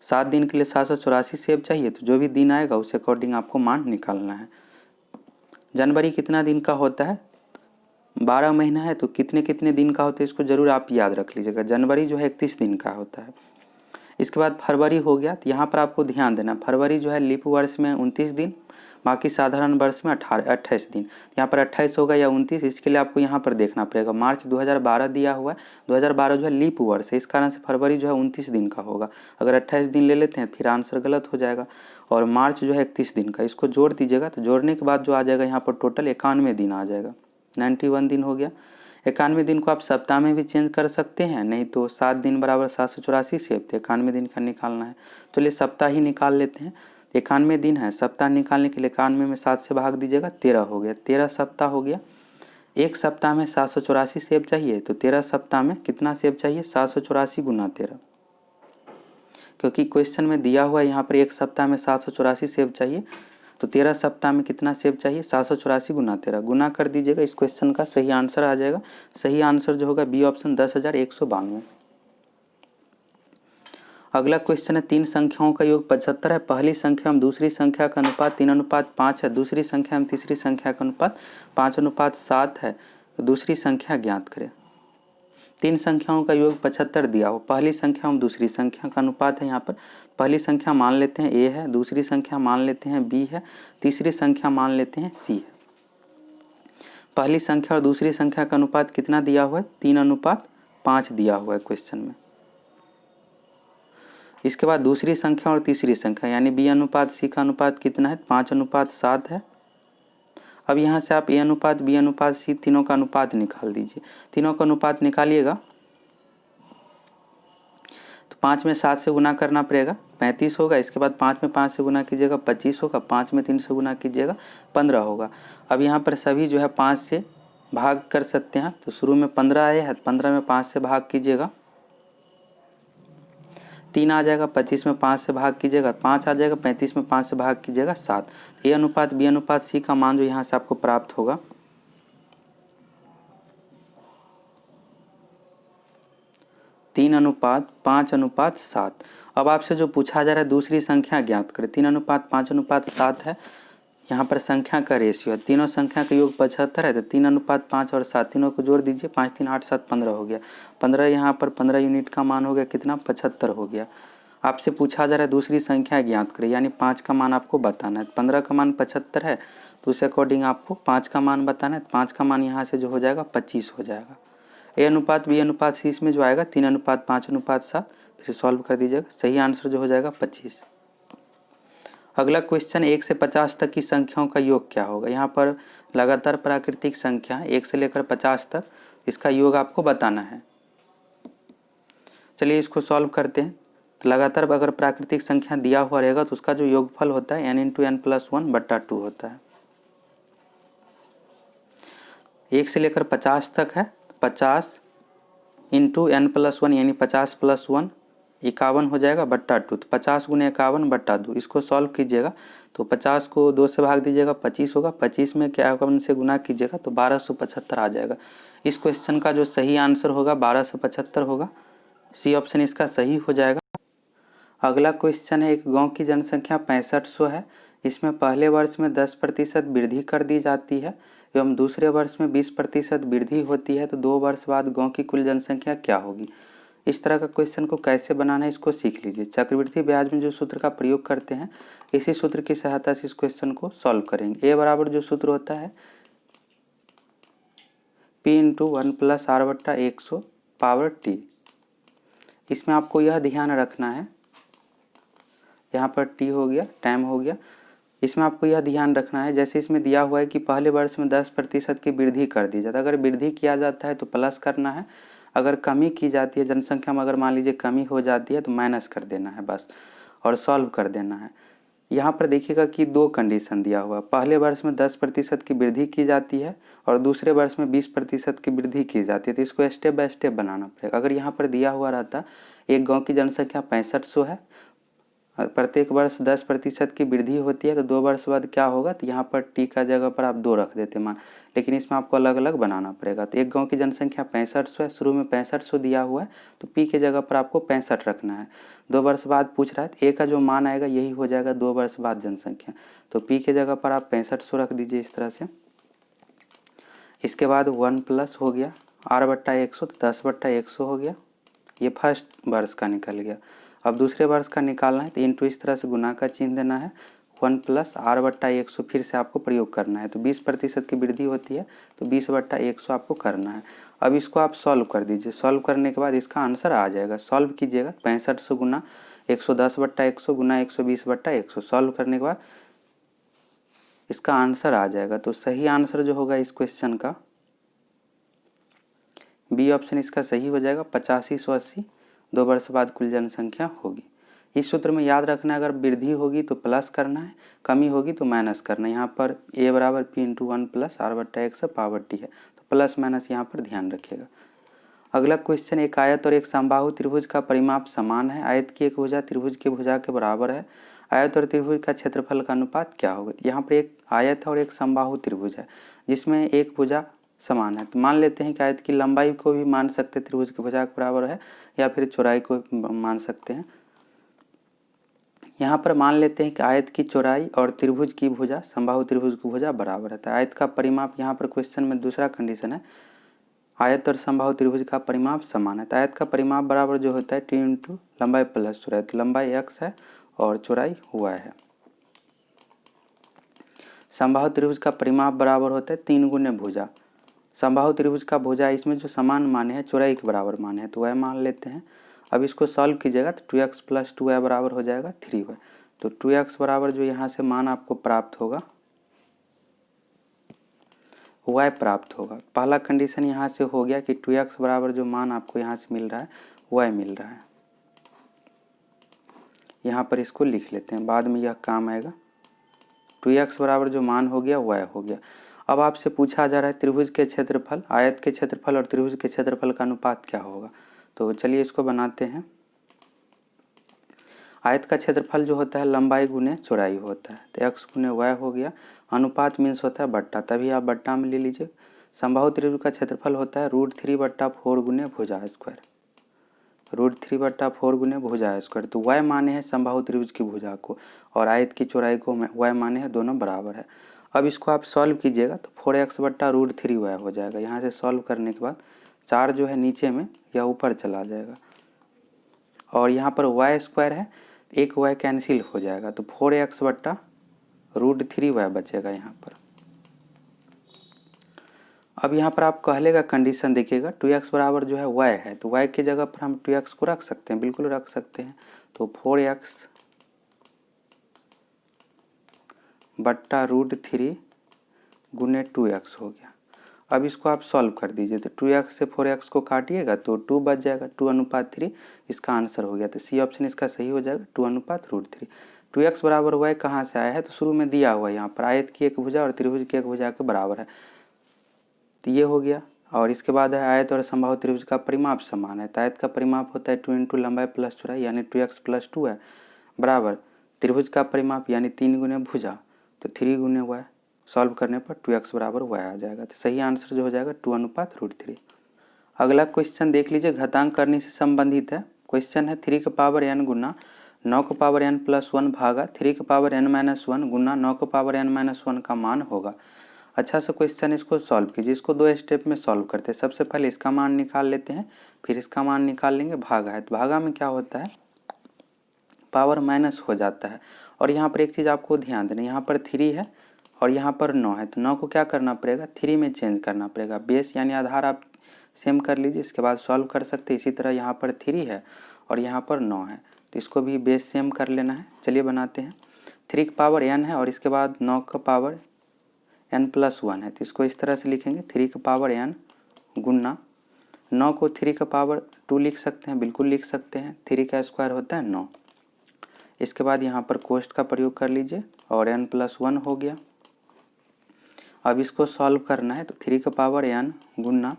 7 दिन के लिए 784 सेब चाहिए, तो जो भी दिन आएगा उस अकॉर्डिंग आपको मान निकालना है। जनवरी कितना दिन का होता है, 12 महीना है, तो कितने कितने दिन का होता है इसको ज़रूर आप याद रख लीजिएगा। जनवरी जो है 31 दिन का होता है। इसके बाद फरवरी हो गया, तो यहाँ पर आपको ध्यान देना, फरवरी जो है लीप वर्ष में 29 दिन, बाकी साधारण वर्ष में 28 दिन। यहाँ पर 28 होगा या 29, इसके लिए आपको यहाँ पर देखना पड़ेगा। मार्च 2012 दिया हुआ है, 2012 जो है लीप वर्ष है, इस कारण से फरवरी जो है 29 दिन का होगा। अगर 28 दिन ले लेते हैं फिर आंसर गलत हो जाएगा। और मार्च जो है 31 दिन का, इसको जोड़ दीजिएगा, तो जोड़ने के बाद जो आ जाएगा यहाँ पर टोटल 91 दिन आ जाएगा, 91 दिन हो गया। 91 दिन को आप सप्ताह में भी चेंज कर सकते हैं, नहीं तो 7 दिन बराबर 784 सेब, तो 91 दिन का निकालना है। चलिए सप्ताह ही निकाल लेते हैं। 91 दिन है, सप्ताह निकालने के लिए 91 में 7 से भाग दीजिएगा, 13 हो गया, 13 सप्ताह हो गया। एक सप्ताह में 784 सेब चाहिए, तो 13 सप्ताह में कितना सेब चाहिए, 784 गुना 13, क्योंकि क्वेश्चन में दिया हुआ है यहाँ पर एक सप्ताह में 784 सेब चाहिए, तो 13 सप्ताह में कितना सेब चाहिए, 784 गुना 13, गुना कर दीजिएगा। इस क्वेश्चन का सही आंसर आ जाएगा। सही आंसर जो होगा बी ऑप्शन 10,192। अगला क्वेश्चन है, 3 संख्याओं का योग 75 है। पहली संख्या एवं दूसरी संख्या का अनुपात 3:5 है। दूसरी संख्या एवं तीसरी संख्या का अनुपात 5:7 है। तो दूसरी संख्या ज्ञात करें। 3 संख्याओं का योग 75 दिया हो, पहली संख्या एवं दूसरी संख्या का अनुपात है। यहाँ पर पहली संख्या मान लेते हैं a है, दूसरी संख्या मान लेते हैं b है, तीसरी संख्या मान लेते हैं c है। पहली संख्या और दूसरी संख्या का अनुपात कितना दिया हुआ है, 3:5 दिया हुआ है क्वेश्चन में। इसके बाद दूसरी संख्या और तीसरी संख्या यानी b/c का अनुपात कितना है, 5:7 है। अब यहाँ से आप a/b/c तीनों का अनुपात निकाल दीजिए। तीनों का अनुपात निकालिएगा तो 5 में 7 से गुना करना पड़ेगा, 35 होगा। इसके बाद 5 में 5 से गुना कीजिएगा, 25 होगा। 5 में 3 से गुना कीजिएगा, 15 होगा। अब यहाँ पर सभी जो है 5 से भाग कर सकते हैं, तो शुरू में 15 आए हैं, 15 में 5 से भाग कीजिएगा, 3 आ जाएगा। 25 में 5 से भाग कीजिएगा, 5 आ जाएगा। 35 में 5 से भाग कीजिएगा, 7। a/b/c का मान जो यहाँ से आपको प्राप्त होगा 3:5:7। अब आपसे जो पूछा जा रहा है दूसरी संख्या ज्ञात करें। 3:5:7 है, यहाँ पर संख्या का रेशियो है। तीनों संख्या का योग 75 है, तो 3:5 और 7 तीनों को जोड़ दीजिए, 5 3 8 7 15 हो गया। 15 यहाँ पर 15 यूनिट का मान हो गया कितना, 75 हो गया। आपसे पूछा जा रहा है दूसरी संख्या ज्ञात करें, यानी 5 का मान आपको बताना है। 15 का मान 75 है, तो उस अकॉर्डिंग आपको 5 का मान बताना है। 5 का मान यहाँ से जो हो जाएगा 25 हो जाएगा। A अनुपात B अनुपात C इसमें जो आएगा 3 अनुपात 5 अनुपात 7, फिर सॉल्व कर दीजिएगा। सही आंसर जो हो जाएगा 25। अगला क्वेश्चन 1 से 50 तक की संख्याओं का योग क्या होगा। यहाँ पर लगातार प्राकृतिक संख्या 1 से लेकर 50 तक, इसका योग आपको बताना है। चलिए इसको सॉल्व करते हैं। तो लगातार अगर प्राकृतिक संख्या दिया हुआ रहेगा तो उसका जो योगफल होता है n × n+1/2 होता है। 1 से लेकर 50 तक है, 50 × n+1 यानी 50 + 1 51 हो जाएगा बट्टा 2। तो 50 × 51/2 इसको सॉल्व कीजिएगा तो 50 को 2 से भाग दीजिएगा 25 होगा। 25 में 51 से गुना कीजिएगा तो 1275 आ जाएगा। इस क्वेश्चन का जो सही आंसर होगा 1275 होगा। सी ऑप्शन इसका सही हो जाएगा। अगला क्वेश्चन है, एक गांव की जनसंख्या 6500 है। इसमें पहले वर्ष में 10% वृद्धि कर दी जाती है एवं दूसरे वर्ष में 20% वृद्धि होती है, तो 2 वर्ष बाद गांव की कुल जनसंख्या क्या होगी। इस तरह का क्वेश्चन को कैसे बनाना है इसको सीख लीजिए। चक्रवृद्धि ब्याज में जो सूत्र का प्रयोग करते हैं इसी सूत्र की सहायता से इस क्वेश्चन को सॉल्व करेंगे। ए बराबर जो सूत्र होता है P × 1 + R/100 पावर T। इसमें आपको यह ध्यान रखना है, यहाँ पर T हो गया, टाइम हो गया। इसमें आपको यह ध्यान रखना है, जैसे इसमें दिया हुआ है कि पहले वर्ष में 10% की वृद्धि कर दी जाती है। अगर वृद्धि किया जाता है तो प्लस करना है, अगर कमी की जाती है जनसंख्या में, अगर मान लीजिए कमी हो जाती है तो माइनस कर देना है बस, और सॉल्व कर देना है। यहाँ पर देखिएगा कि 2 कंडीशन दिया हुआ है। पहले वर्ष में 10% की वृद्धि की जाती है और दूसरे वर्ष में 20% की वृद्धि की जाती है। तो इसको स्टेप बाय स्टेप बनाना पड़ेगा। अगर यहाँ पर दिया हुआ रहता एक गाँव की जनसंख्या 6500 है, प्रत्येक वर्ष 10% की वृद्धि होती है, तो 2 वर्ष बाद क्या होगा, तो यहाँ पर टी का जगह पर आप 2 रख देते मान, लेकिन इसमें आपको अलग अलग बनाना पड़ेगा। तो एक गांव की जनसंख्या 6500 है, शुरू में 6500 दिया हुआ है, तो पी के जगह पर आपको 65 रखना है। 2 वर्ष बाद पूछ रहा है तो ए का जो मान आएगा यही हो जाएगा 2 वर्ष बाद जनसंख्या, तो पी के जगह पर आप 6500 रख दीजिए इस तरह से। इसके बाद 1 प्लस हो गया R/100, तो 10/100 हो गया। ये फर्स्ट वर्ष का निकल गया। अब दूसरे वर्ष का निकालना है तो इंटू इस तरह से गुना का चिन्ह देना है। 1 + R/100 फिर से आपको प्रयोग करना है। तो 20% की वृद्धि होती है तो 20/100 आपको करना है। अब इसको आप सॉल्व कर दीजिए। सॉल्व करने के बाद इसका आंसर आ जाएगा। सॉल्व कीजिएगा 6500 गुना 110/100 गुना 120/100। सॉल्व करने के बाद इसका आंसर आ जाएगा। तो सही आंसर जो होगा इस क्वेश्चन का बी ऑप्शन इसका सही हो जाएगा। 8580 2 वर्ष बाद कुल जनसंख्या होगी। इस सूत्र में याद रखना है, अगर वृद्धि होगी तो प्लस करना है, कमी होगी तो माइनस करना है। यहाँ पर a बराबर P × 1 + R/100 पावर T है, तो प्लस माइनस यहाँ पर ध्यान रखिएगा। अगला क्वेश्चन, एक आयत और एक समबाहु त्रिभुज का परिमाप समान है। आयत की एक भुजा त्रिभुज की भुजा के बराबर है। आयत और त्रिभुज का क्षेत्रफल का अनुपात क्या होगा। यहाँ पर एक आयत है और एक समबाहु त्रिभुज है जिसमें एक भुजा समान है। तो मान लेते हैं कि आयत की लंबाई को भी मान सकते हैं, त्रिभुज की भुजा के बराबर है, या फिर चौड़ाई को मान सकते हैं। यहाँ पर मान लेते हैं कि आयत की चौड़ाई और त्रिभुज की भुजा, समबाहु त्रिभुज की भुजा बराबर है। तो आयत का परिमाप, यहाँ पर क्वेश्चन में दूसरा कंडीशन है, आयत और समबाहु त्रिभुज का परिमाप समान है। तो आयत का परिमाप बराबर जो होता है T × लंबाई प्लस चौड़ाई। तो लंबाई x है और चौड़ाई y है। समबाहु त्रिभुज का परिमाप बराबर होता है 3 × भुजा। समबाहु त्रिभुज का भुजा इसमें जो समान माने हैं चौड़ाई के बराबर माने हैं, तो वह मान लेते हैं। अब इसको सॉल्व कीजिएगा तो 2x + 2y बराबर हो जाएगा 3y। तो 2x बराबर जो यहाँ से मान आपको प्राप्त होगा y प्राप्त होगा। पहला कंडीशन यहाँ से हो गया कि 2x बराबर जो मान आपको यहाँ से मिल रहा है y मिल रहा है। यहाँ पर इसको लिख लेते हैं, बाद में यह काम आएगा। 2x बराबर जो मान हो गया y हो गया। अब आपसे पूछा जा रहा है त्रिभुज के क्षेत्रफल, आयत के क्षेत्रफल और त्रिभुज के क्षेत्रफल का अनुपात क्या होगा। तो चलिए इसको बनाते हैं। आयत का क्षेत्रफल जो होता है लंबाई गुने चौड़ाई होता है, तो x गुने y हो गया। अनुपात मीन्स होता है बट्टा, तभी आप बट्टा में ले लीजिए। समबाहु त्रिभुज का क्षेत्रफल होता है √3/4 गुने भुजा स्क्वायर, √3/4 गुने भुजा स्क्वायर। तो y माने हैं समबाहु त्रिभुज की भुजा को और आयत की चौड़ाई को y माने हैं, दोनों बराबर है। अब इसको आप सॉल्व कीजिएगा तो 4x/√3y हो जाएगा। यहाँ से सॉल्व करने के बाद 4 जो है नीचे में यह ऊपर चला जाएगा और यहाँ पर वाई स्क्वायर है, एक वाई कैंसिल हो जाएगा तो 4x बट्टा √3y बचेगा यहाँ पर। अब यहाँ पर आप कहलेगा कंडीशन देखिएगा 2x बराबर जो है y है, तो y की जगह पर हम 2x को रख सकते हैं, बिल्कुल रख सकते हैं। तो 4x बट्टा √3 गुने 2x हो गया। अब इसको आप सॉल्व कर दीजिए, तो 2x से 4x को काटिएगा तो 2 बच जाएगा, 2:3 इसका आंसर हो गया। तो सी ऑप्शन इसका सही हो जाएगा, 2:√3। 2x बराबर y कहाँ से आया है, तो शुरू में दिया हुआ है यहाँ पर आयत की एक भुजा और त्रिभुज की एक भुजा के बराबर है, तो ये हो गया। और इसके बाद है आयत और समबाहु त्रिभुज का परिमाप समान है, तो आयत का परिमाप होता है 2 × लंबाई प्लस चौड़ाई यानी 2x + 2 है, बराबर त्रिभुज का परिमाप यानी 3 गुने भुजा तो 3 गुने y। सॉल्व करने पर 2x बराबर y आ जाएगा, तो सही आंसर जो हो जाएगा 2:√3। अगला क्वेश्चन देख लीजिए, घातांक करने से संबंधित है। क्वेश्चन है 3 की पावर n गुना 9 की पावर n + 1 भागा 3 की पावर n - 1 गुना 9 की पावर n - 1 का मान होगा। अच्छा सा क्वेश्चन, इसको सॉल्व कीजिए। इसको 2 स्टेप में सॉल्व करते हैं। सबसे पहले इसका मान निकाल लेते हैं, फिर इसका मान निकाल लेंगे। भागा है तो भागा में क्या होता है, पावर माइनस हो जाता है। और यहाँ पर एक चीज़ आपको ध्यान देना, यहाँ पर 3 है और यहाँ पर 9 है, तो 9 को क्या करना पड़ेगा, 3 में चेंज करना पड़ेगा। बेस यानी आधार आप सेम कर लीजिए, इसके बाद सॉल्व कर सकते हैं। इसी तरह यहाँ पर 3 है और यहाँ पर 9 है, तो इसको भी बेस सेम कर लेना है। चलिए बनाते हैं। 3 की पावर n है और इसके बाद 9 का पावर n + 1 है, तो इसको इस तरह से लिखेंगे 3 की पावर n गुना 9 को 3 का पावर 2 लिख सकते हैं, बिल्कुल लिख सकते हैं। 3 का स्क्वायर होता है 9। इसके बाद यहाँ पर कोष्ट का प्रयोग कर लीजिए और n + 1 हो गया। अब इसको सॉल्व करना है, तो 3 का पावर n गुना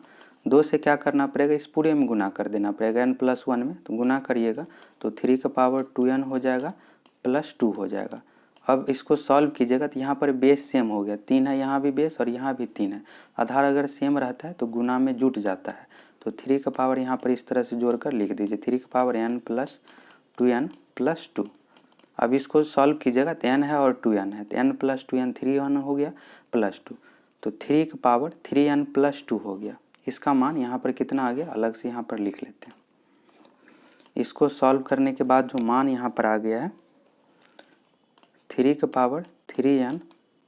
2 से क्या करना पड़ेगा, इस पूरे में गुना कर देना पड़ेगा n + 1 में, तो गुना करिएगा तो 3 का पावर 2n हो जाएगा प्लस 2 हो जाएगा। अब इसको सॉल्व कीजिएगा तो यहाँ पर बेस सेम हो गया, 3 है यहाँ भी बेस और यहाँ भी 3 है। आधार अगर सेम रहता है तो गुना में जुट जाता है, तो 3 का पावर यहाँ पर इस तरह से जोड़कर लिख दीजिए 3 का पावर n + 2n + 2। अब इसको सॉल्व कीजिएगा तो n है और 2n है, तो n + 2n 3n हो गया प्लस 2, तो 3 का पावर 3n + 2 हो गया। इसका मान यहाँ पर कितना आ गया, अलग से यहाँ पर लिख लेते हैं। इसको सॉल्व करने के बाद जो मान यहाँ पर आ गया है 3 का पावर 3n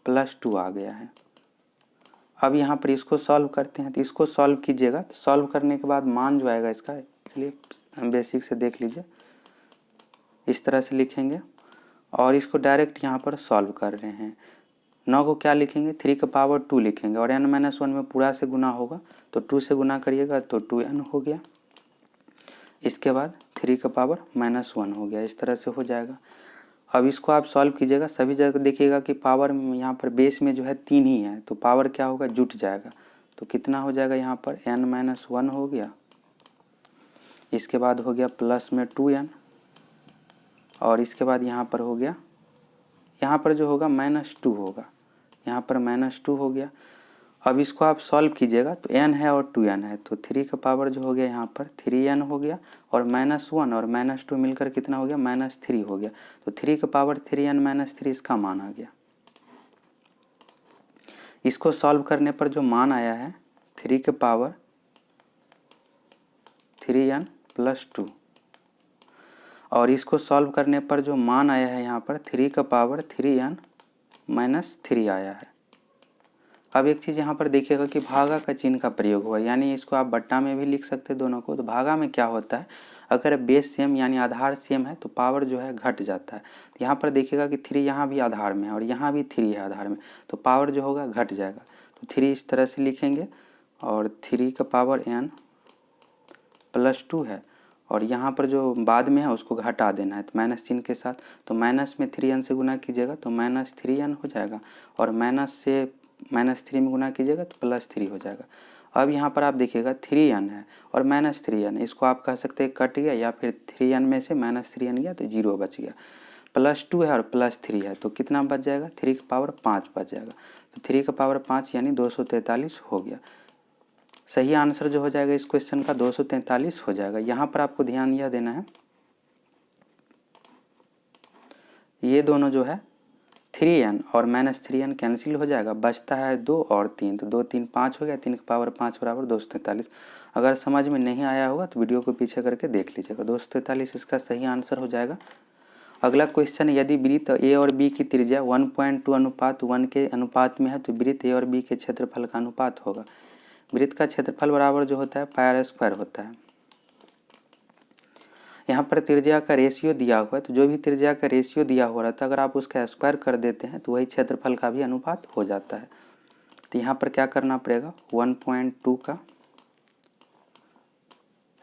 + 2 आ गया है। अब यहाँ पर इसको सॉल्व करते हैं, तो इसको सॉल्व कीजिएगा तो सॉल्व करने के बाद मान जो आएगा इसका, चलिए बेसिक से देख लीजिए। इस तरह से लिखेंगे और इसको डायरेक्ट यहाँ पर सॉल्व कर रहे हैं। 9 को क्या लिखेंगे, 3 का पावर 2 लिखेंगे और n - 1 में पूरा से गुना होगा, तो 2 से गुना करिएगा तो 2n हो गया। इसके बाद 3 का पावर -1 हो गया, इस तरह से हो जाएगा। अब इसको आप सॉल्व कीजिएगा, सभी जगह देखिएगा कि पावर यहाँ पर बेस में जो है 3 ही है, तो पावर क्या होगा, जुट जाएगा। तो कितना हो जाएगा यहाँ पर n - 1 हो गया, इसके बाद हो गया प्लस में 2n और इसके बाद यहाँ पर हो गया, यहाँ पर जो होगा -2 होगा, यहाँ पर -2 हो गया। अब इसको आप सॉल्व कीजिएगा तो n है और 2n है, तो 3 का पावर जो हो गया यहाँ पर 3n हो गया और -1 और -2 मिलकर कितना हो गया, -3 हो गया। तो 3 का पावर 3n - 3 इसका मान आ गया। इसको सॉल्व करने पर जो मान आया है 3 के पावर 3n + 2 और इसको सॉल्व करने पर जो मान आया है यहाँ पर 3 का पावर 3n - 3 आया है। अब एक चीज़ यहाँ पर देखिएगा कि भागा का चिन्ह का प्रयोग हुआ, यानी इसको आप बट्टा में भी लिख सकते हैं दोनों को। तो भागा में क्या होता है, अगर बेस सेम यानी आधार सेम है तो पावर जो है घट जाता है। तो यहाँ पर देखिएगा कि 3 यहाँ भी आधार में है और यहाँ भी 3 है आधार में, तो पावर जो होगा घट जाएगा। तो 3 इस तरह से लिखेंगे और 3 का पावर n + 2 है और यहाँ पर जो बाद में है उसको घटा देना है, तो माइनस चिन्ह के साथ। तो माइनस में 3n से गुना कीजिएगा तो -3n हो जाएगा और माइनस से -3 में गुना कीजिएगा तो +3 हो जाएगा। अब यहाँ पर आप देखिएगा 3n है और -3n, इसको आप कह सकते हैं कट गया या फिर 3n में से -3n गया तो 0 बच गया। +2 है और +3 है, तो कितना बच जाएगा, 3 का पावर 5 बच जाएगा। तो 3 का पावर 5 यानी 243 हो गया। सही आंसर जो हो जाएगा इस क्वेश्चन का 243 हो जाएगा। यहाँ पर आपको ध्यान यह देना है, ये दोनों जो है 3n और -3n कैंसिल हो जाएगा, बचता है 2 और 3, तो 2 3 5 हो गया, 3 का पावर 5 बराबर 243। अगर समझ में नहीं आया होगा तो वीडियो को पीछे करके देख लीजिएगा। 243 इसका सही आंसर हो जाएगा। अगला क्वेश्चन, यदि वृत्त ए और बी की त्रिज्या 1:1 के अनुपात में है तो वृत्त ए और बी के क्षेत्रफल का अनुपात होगा। वृत्त का क्षेत्रफल बराबर जो होता है पाई स्क्वायर होता है। यहाँ पर त्रिज्या का रेशियो दिया हुआ है, तो जो भी त्रिज्या का रेशियो दिया हुआ रहता है अगर आप उसका स्क्वायर कर देते हैं तो वही क्षेत्रफल का भी अनुपात हो जाता है। तो यहाँ पर क्या करना पड़ेगा, 1.2 का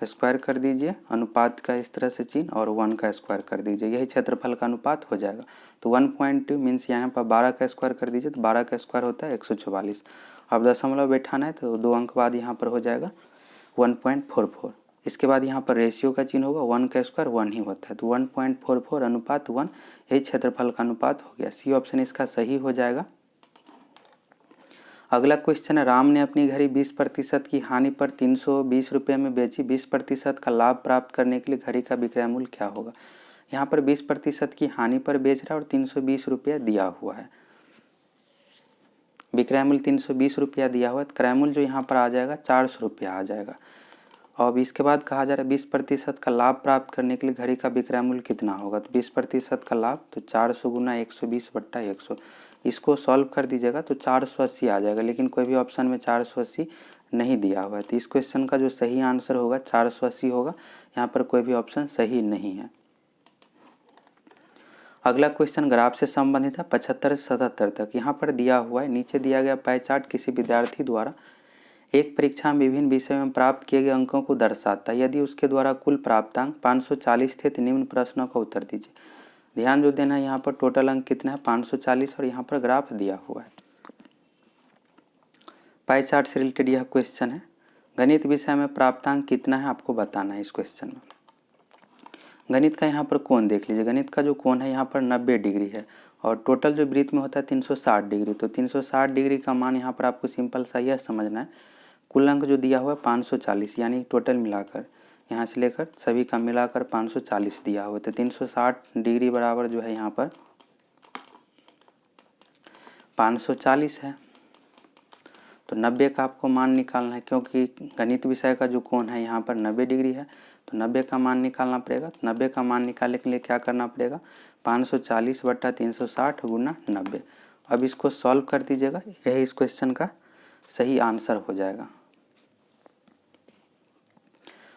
स्क्वायर कर दीजिए, अनुपात का इस तरह से चिन्ह, और 1 का स्क्वायर कर दीजिए, यही क्षेत्रफल का अनुपात हो जाएगा। तो 1.2 मीन्स यहाँ पर 12 का स्क्वायर कर दीजिए, तो 12 का स्क्वायर होता है 144। अब दशमलव बैठाना है तो 2 अंक बाद यहाँ पर हो जाएगा 1.44। इसके बाद यहाँ पर रेशियो का चिन्ह होगा, 1 का स्क्वायर 1 ही होता है, तो 1.44 अनुपात 1 यही क्षेत्रफल का अनुपात हो गया। सी ऑप्शन इसका सही हो जाएगा। अगला क्वेश्चन है, राम ने अपनी घड़ी 20% की हानि पर 320 रुपये में बेची, 20% का लाभ प्राप्त करने के लिए घड़ी का विक्रय मूल्य क्या होगा। यहाँ पर 20% की हानि पर बेच रहा है और 320 रुपया दिया हुआ है। विक्रय मूल्य 320 रुपया दिया हुआ है, तो क्रय मूल्य जो यहाँ पर आ जाएगा 400 रुपया आ जाएगा। और इसके बाद कहा जा रहा है 20% का लाभ प्राप्त करने के लिए घड़ी का विक्रय मूल्य कितना होगा। तो 20% का लाभ तो 400 गुना 120/100, इसको सॉल्व कर दीजिएगा तो 480 आ जाएगा, लेकिन कोई भी ऑप्शन में 480 नहीं दिया हुआ है। तो इस क्वेश्चन का जो सही आंसर होगा 480 होगा, यहाँ पर कोई भी ऑप्शन सही नहीं है। अगला क्वेश्चन ग्राफ से संबंधित है 75 से 77 तक। यहाँ पर दिया हुआ है, नीचे दिया गया पाई चार्ट किसी विद्यार्थी द्वारा एक परीक्षा में विभिन्न विषयों में प्राप्त किए गए अंकों को दर्शाता है। यदि उसके द्वारा कुल प्राप्तांक 540 थे तो निम्न प्रश्नों का उत्तर दीजिए। ध्यान जो देना है, यहाँ पर टोटल अंक कितना है 540 और यहाँ पर ग्राफ दिया हुआ है। पाई चार्ट से रिलेटेड यह क्वेश्चन है। गणित विषय में प्राप्तांक कितना है आपको बताना है इस क्वेश्चन में। गणित का यहाँ पर कोण देख लीजिए, गणित का जो कोण है यहाँ पर 90 डिग्री है और टोटल जो वृत्त में होता है 360 डिग्री। तो 360 डिग्री का मान यहाँ पर आपको सिंपल सा यह समझना है, कुल अंक जो दिया हुआ है 540, यानी टोटल मिलाकर यहाँ से लेकर सभी का मिलाकर 540 दिया हुआ है। तो 360 डिग्री बराबर जो है यहाँ पर 540 है। तो 90 का आपको मान निकालना है, क्योंकि गणित विषय का जो कोण है यहाँ पर 90 डिग्री है, तो 90 का मान निकालना पड़ेगा। तो 90 का मान निकालने के लिए क्या करना पड़ेगा, 540/360 गुना 90। अब इसको सॉल्व कर दीजिएगा, यही इस क्वेश्चन का सही आंसर हो जाएगा।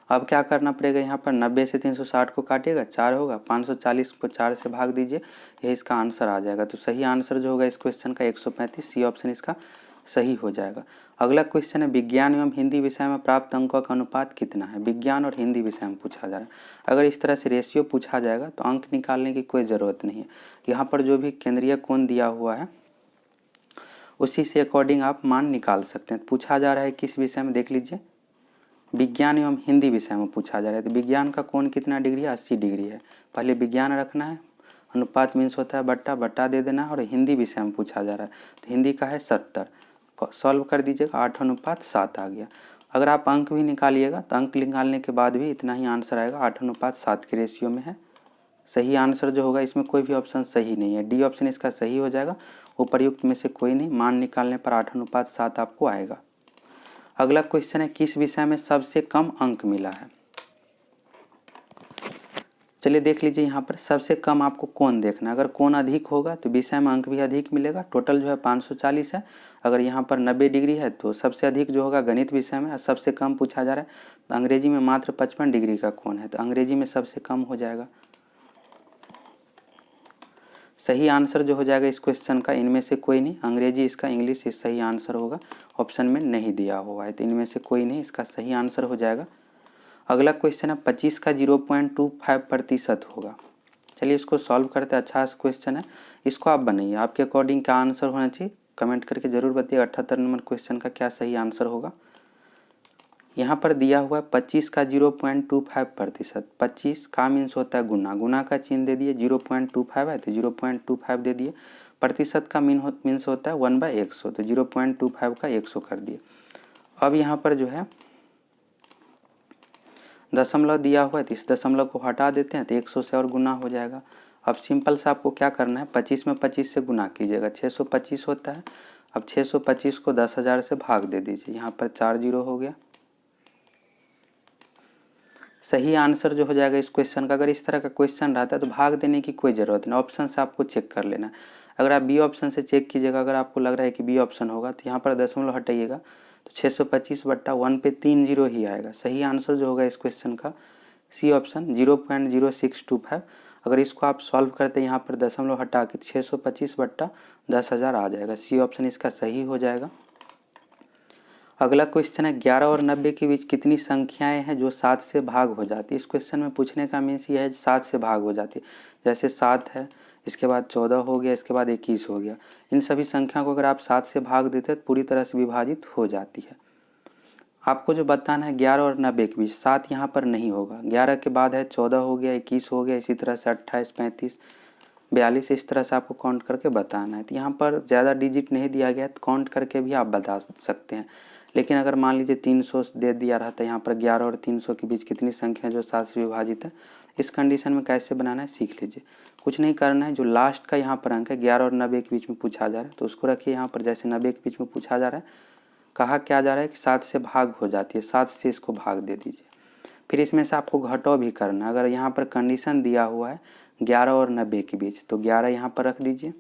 अब क्या करना पड़ेगा, यहाँ पर 90 से 360 को काटिएगा 4 होगा, 540 को 4 से भाग दीजिए, यही इसका आंसर आ जाएगा। तो सही आंसर जो होगा इस क्वेश्चन का 135, सी ऑप्शन इसका सही हो जाएगा। अगला क्वेश्चन है, विज्ञान एवं हिंदी विषय में प्राप्त अंकों का अनुपात कितना है। विज्ञान और हिंदी विषय में पूछा जा रहा है। अगर इस तरह से रेशियो पूछा जाएगा तो अंक निकालने की कोई ज़रूरत नहीं है। यहाँ पर जो भी केंद्रीय कोण दिया हुआ है उसी से अकॉर्डिंग आप मान निकाल सकते हैं। पूछा जा रहा है किस विषय में, देख लीजिए, विज्ञान एवं हिंदी विषय में पूछा जा रहा है। तो विज्ञान का कोण कितना डिग्री है, 80 डिग्री है। पहले विज्ञान रखना है, अनुपात मीन्स होता है बट्टा दे देना है, और हिंदी विषय में पूछा जा रहा है तो हिंदी का है 70। सॉल्व कर दीजिएगा, 8:7 आ गया। अगर आप अंक भी निकालिएगा तो अंक निकालने के बाद भी इतना ही आंसर आएगा, 8:7 के रेशियो में है। सही आंसर जो होगा इसमें कोई भी ऑप्शन सही नहीं है, डी ऑप्शन इसका सही हो जाएगा। उपर्युक्त में से कोई नहीं, मान निकालने पर 8:7 आपको आएगा। अगला क्वेश्चन है, किस विषय में सबसे कम अंक मिला है। चलिए देख लीजिए, यहाँ पर सबसे कम आपको कोण देखना है। अगर कोण अधिक होगा तो विषय में अंक भी अधिक मिलेगा। टोटल जो है 540 है। अगर यहाँ पर 90 डिग्री है तो सबसे अधिक जो होगा गणित विषय में, सबसे कम पूछा जा रहा है तो अंग्रेजी में मात्र 55 डिग्री का कोण है, तो अंग्रेजी में सबसे कम हो जाएगा। सही आंसर जो हो जाएगा इस क्वेश्चन का, इनमें से कोई नहीं, अंग्रेजी इसका, इंग्लिश इस सही आंसर होगा। ऑप्शन में नहीं दिया हुआ है तो इनमें से कोई नहीं, इसका सही आंसर हो जाएगा। अगला क्वेश्चन है, 25 का 0.25% होगा। चलिए इसको सॉल्व करते हैं। अच्छा क्वेश्चन है, इसको आप बनाइए, आपके अकॉर्डिंग क्या आंसर होना चाहिए कमेंट करके जरूर बताइए। 78 नंबर क्वेश्चन का क्या सही आंसर होगा। यहाँ पर दिया हुआ है 25 का 0.25%। 25 का मीन्स होता है गुना, गुना का चिन्ह दे दिए, 0.25 है तो 0.25 दे दिए। प्रतिशत का मीन्स होता है 1/100, तो 0.25 का 100 कर दिए। अब यहाँ पर जो है दशमलव दिया हुआ है तो इस दशमलव को हटा देते हैं तो 100 से और गुना हो जाएगा। अब सिंपल सा आपको क्या करना है, 25 में 25 से गुना कीजिएगा, 625 होता है। अब 625 को 10,000 से भाग दे दीजिए, यहाँ पर 4 जीरो हो गया। सही आंसर जो हो जाएगा इस क्वेश्चन का, अगर इस तरह का क्वेश्चन रहता है तो भाग देने की कोई ज़रूरत नहीं, ऑप्शन से आपको चेक कर लेना है। अगर आप बी ऑप्शन से चेक कीजिएगा, अगर आपको लग रहा है कि बी ऑप्शन होगा तो यहाँ पर दशमलव हटाइएगा तो 625/1 पे 3 जीरो ही आएगा। सही आंसर जो होगा इस क्वेश्चन का सी ऑप्शन 0.0625। अगर इसको आप सॉल्व करते हैं यहाँ पर दशमलव हटा के 625/10,000 आ जाएगा। सी ऑप्शन इसका सही हो जाएगा। अगला क्वेश्चन है 11 और 90 के बीच कितनी संख्याएं हैं जो 7 से भाग हो जाती है। इस क्वेश्चन में पूछने का मीन्स ये है 7 से भाग हो जाती है। जैसे 7 है, इसके बाद 14 हो गया, इसके बाद 21 हो गया। इन सभी संख्या को अगर आप 7 से भाग देते हैं तो पूरी तरह से विभाजित हो जाती है। आपको जो बताना है 11 और 90 के बीच, 7 यहाँ पर नहीं होगा। 11 के बाद है 14 हो गया, 21 हो गया, इसी तरह से 28, 35, 42, इस तरह से आपको काउंट करके बताना है। तो यहाँ पर ज़्यादा डिजिट नहीं दिया गया है तो काउंट करके भी आप बता सकते हैं। लेकिन अगर मान लीजिए 300 दे दिया रहता है, यहाँ पर 11 और 300 के बीच कितनी संख्या जो 7 से विभाजित है, इस कंडीशन में कैसे बनाना है सीख लीजिए। कुछ नहीं करना है, जो लास्ट का यहाँ पर अंक है 11 और 90 के बीच में पूछा जा रहा है तो उसको रखिए यहाँ पर। जैसे 90 के बीच में पूछा जा रहा है, कहा क्या जा रहा है कि 7 से भाग हो जाती है, 7 से इसको भाग दे दीजिए। फिर इसमें से आपको घटाव भी करना है। अगर यहाँ पर कंडीशन दिया हुआ है 11 और 90 के बीच तो 11 यहाँ पर रख दीजिए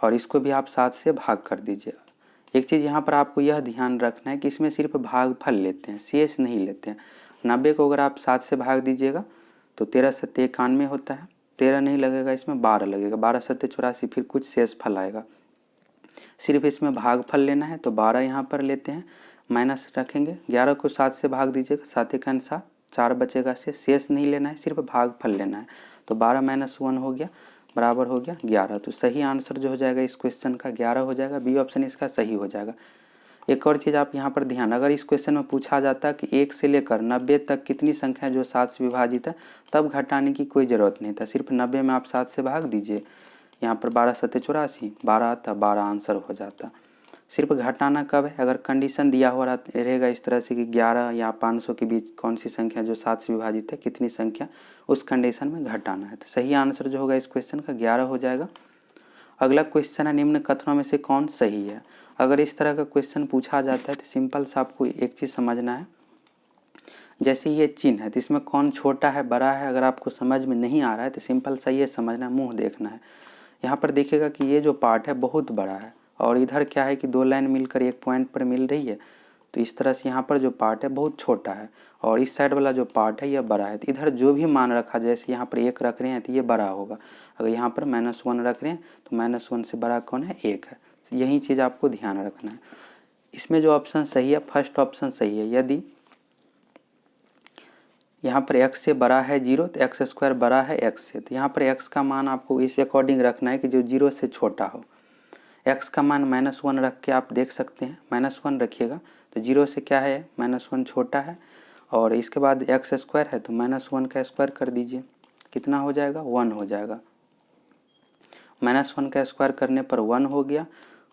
और इसको भी आप 7 से भाग कर दीजिए। एक चीज़ यहाँ पर आपको यह ध्यान रखना है कि इसमें सिर्फ भागफल लेते हैं, शेष नहीं लेते हैं। 90 को अगर आप 7 से भाग दीजिएगा तो 13 सत्ते 91 होता है, 13 नहीं लगेगा, इसमें 12 लगेगा, 12 सत्ते 84, फिर कुछ शेष फल आएगा। सिर्फ इसमें भागफल लेना है तो 12 यहाँ पर लेते हैं, माइनस रखेंगे। 11 को 7 से भाग दीजिएगा, 7 एक 7, 4 बचेगा, से शेष नहीं लेना है, सिर्फ भागफल लेना है। तो 12 - 1 हो गया, बराबर हो गया 11। तो सही आंसर जो हो जाएगा इस क्वेश्चन का 11 हो जाएगा। बी ऑप्शन इसका सही हो जाएगा। एक और चीज़ आप यहाँ पर ध्यान, अगर इस क्वेश्चन में पूछा जाता है कि 1 से लेकर 90 तक कितनी संख्या जो 7 से विभाजित है, तब घटाने की कोई ज़रूरत नहीं था। सिर्फ 90 में आप 7 से भाग दीजिए, यहाँ पर 12 सत्ते 84, 12 आता, 12 आंसर हो जाता। सिर्फ घटाना कब है, अगर कंडीशन दिया हुआ रहेगा इस तरह से कि 11 या 500 के बीच कौन सी संख्या जो 7 से विभाजित है, कितनी संख्या, उस कंडीशन में घटाना है। तो सही आंसर जो होगा इस क्वेश्चन का 11 हो जाएगा। अगला क्वेश्चन है निम्न कथनों में से कौन सही है। अगर इस तरह का क्वेश्चन पूछा जाता है तो सिंपल सा आपको एक चीज़ समझना है, जैसे ये चिन्ह है तो इसमें कौन छोटा है बड़ा है, अगर आपको समझ में नहीं आ रहा है तो सिंपल सा ये समझना है, मुँह देखना है। यहाँ पर देखिएगा कि ये जो पार्ट है बहुत बड़ा है और इधर क्या है कि 2 लाइन मिलकर एक पॉइंट पर मिल रही है, तो इस तरह से यहाँ पर जो पार्ट है बहुत छोटा है और इस साइड वाला जो पार्ट है यह बड़ा है। तो इधर जो भी मान रखा, जैसे यहाँ पर 1 रख रहे हैं तो ये बड़ा होगा, अगर यहाँ पर -1 रख रहे हैं तो -1 से बड़ा कौन है, 1 है। यही चीज़ आपको ध्यान रखना है। इसमें जो ऑप्शन सही है फर्स्ट ऑप्शन सही है। यदि यहाँ पर x से बड़ा है 0 तो x² बड़ा है x से, तो यहाँ पर x का मान आपको इस अकॉर्डिंग रखना है कि जो 0 से छोटा हो। x का मान -1 रख के आप देख सकते हैं, -1 रखिएगा तो 0 से क्या है, -1 छोटा है और इसके बाद x² है तो -1 का स्क्वायर कर दीजिए, कितना हो जाएगा, 1 हो जाएगा। -1 का स्क्वायर करने पर 1 हो गया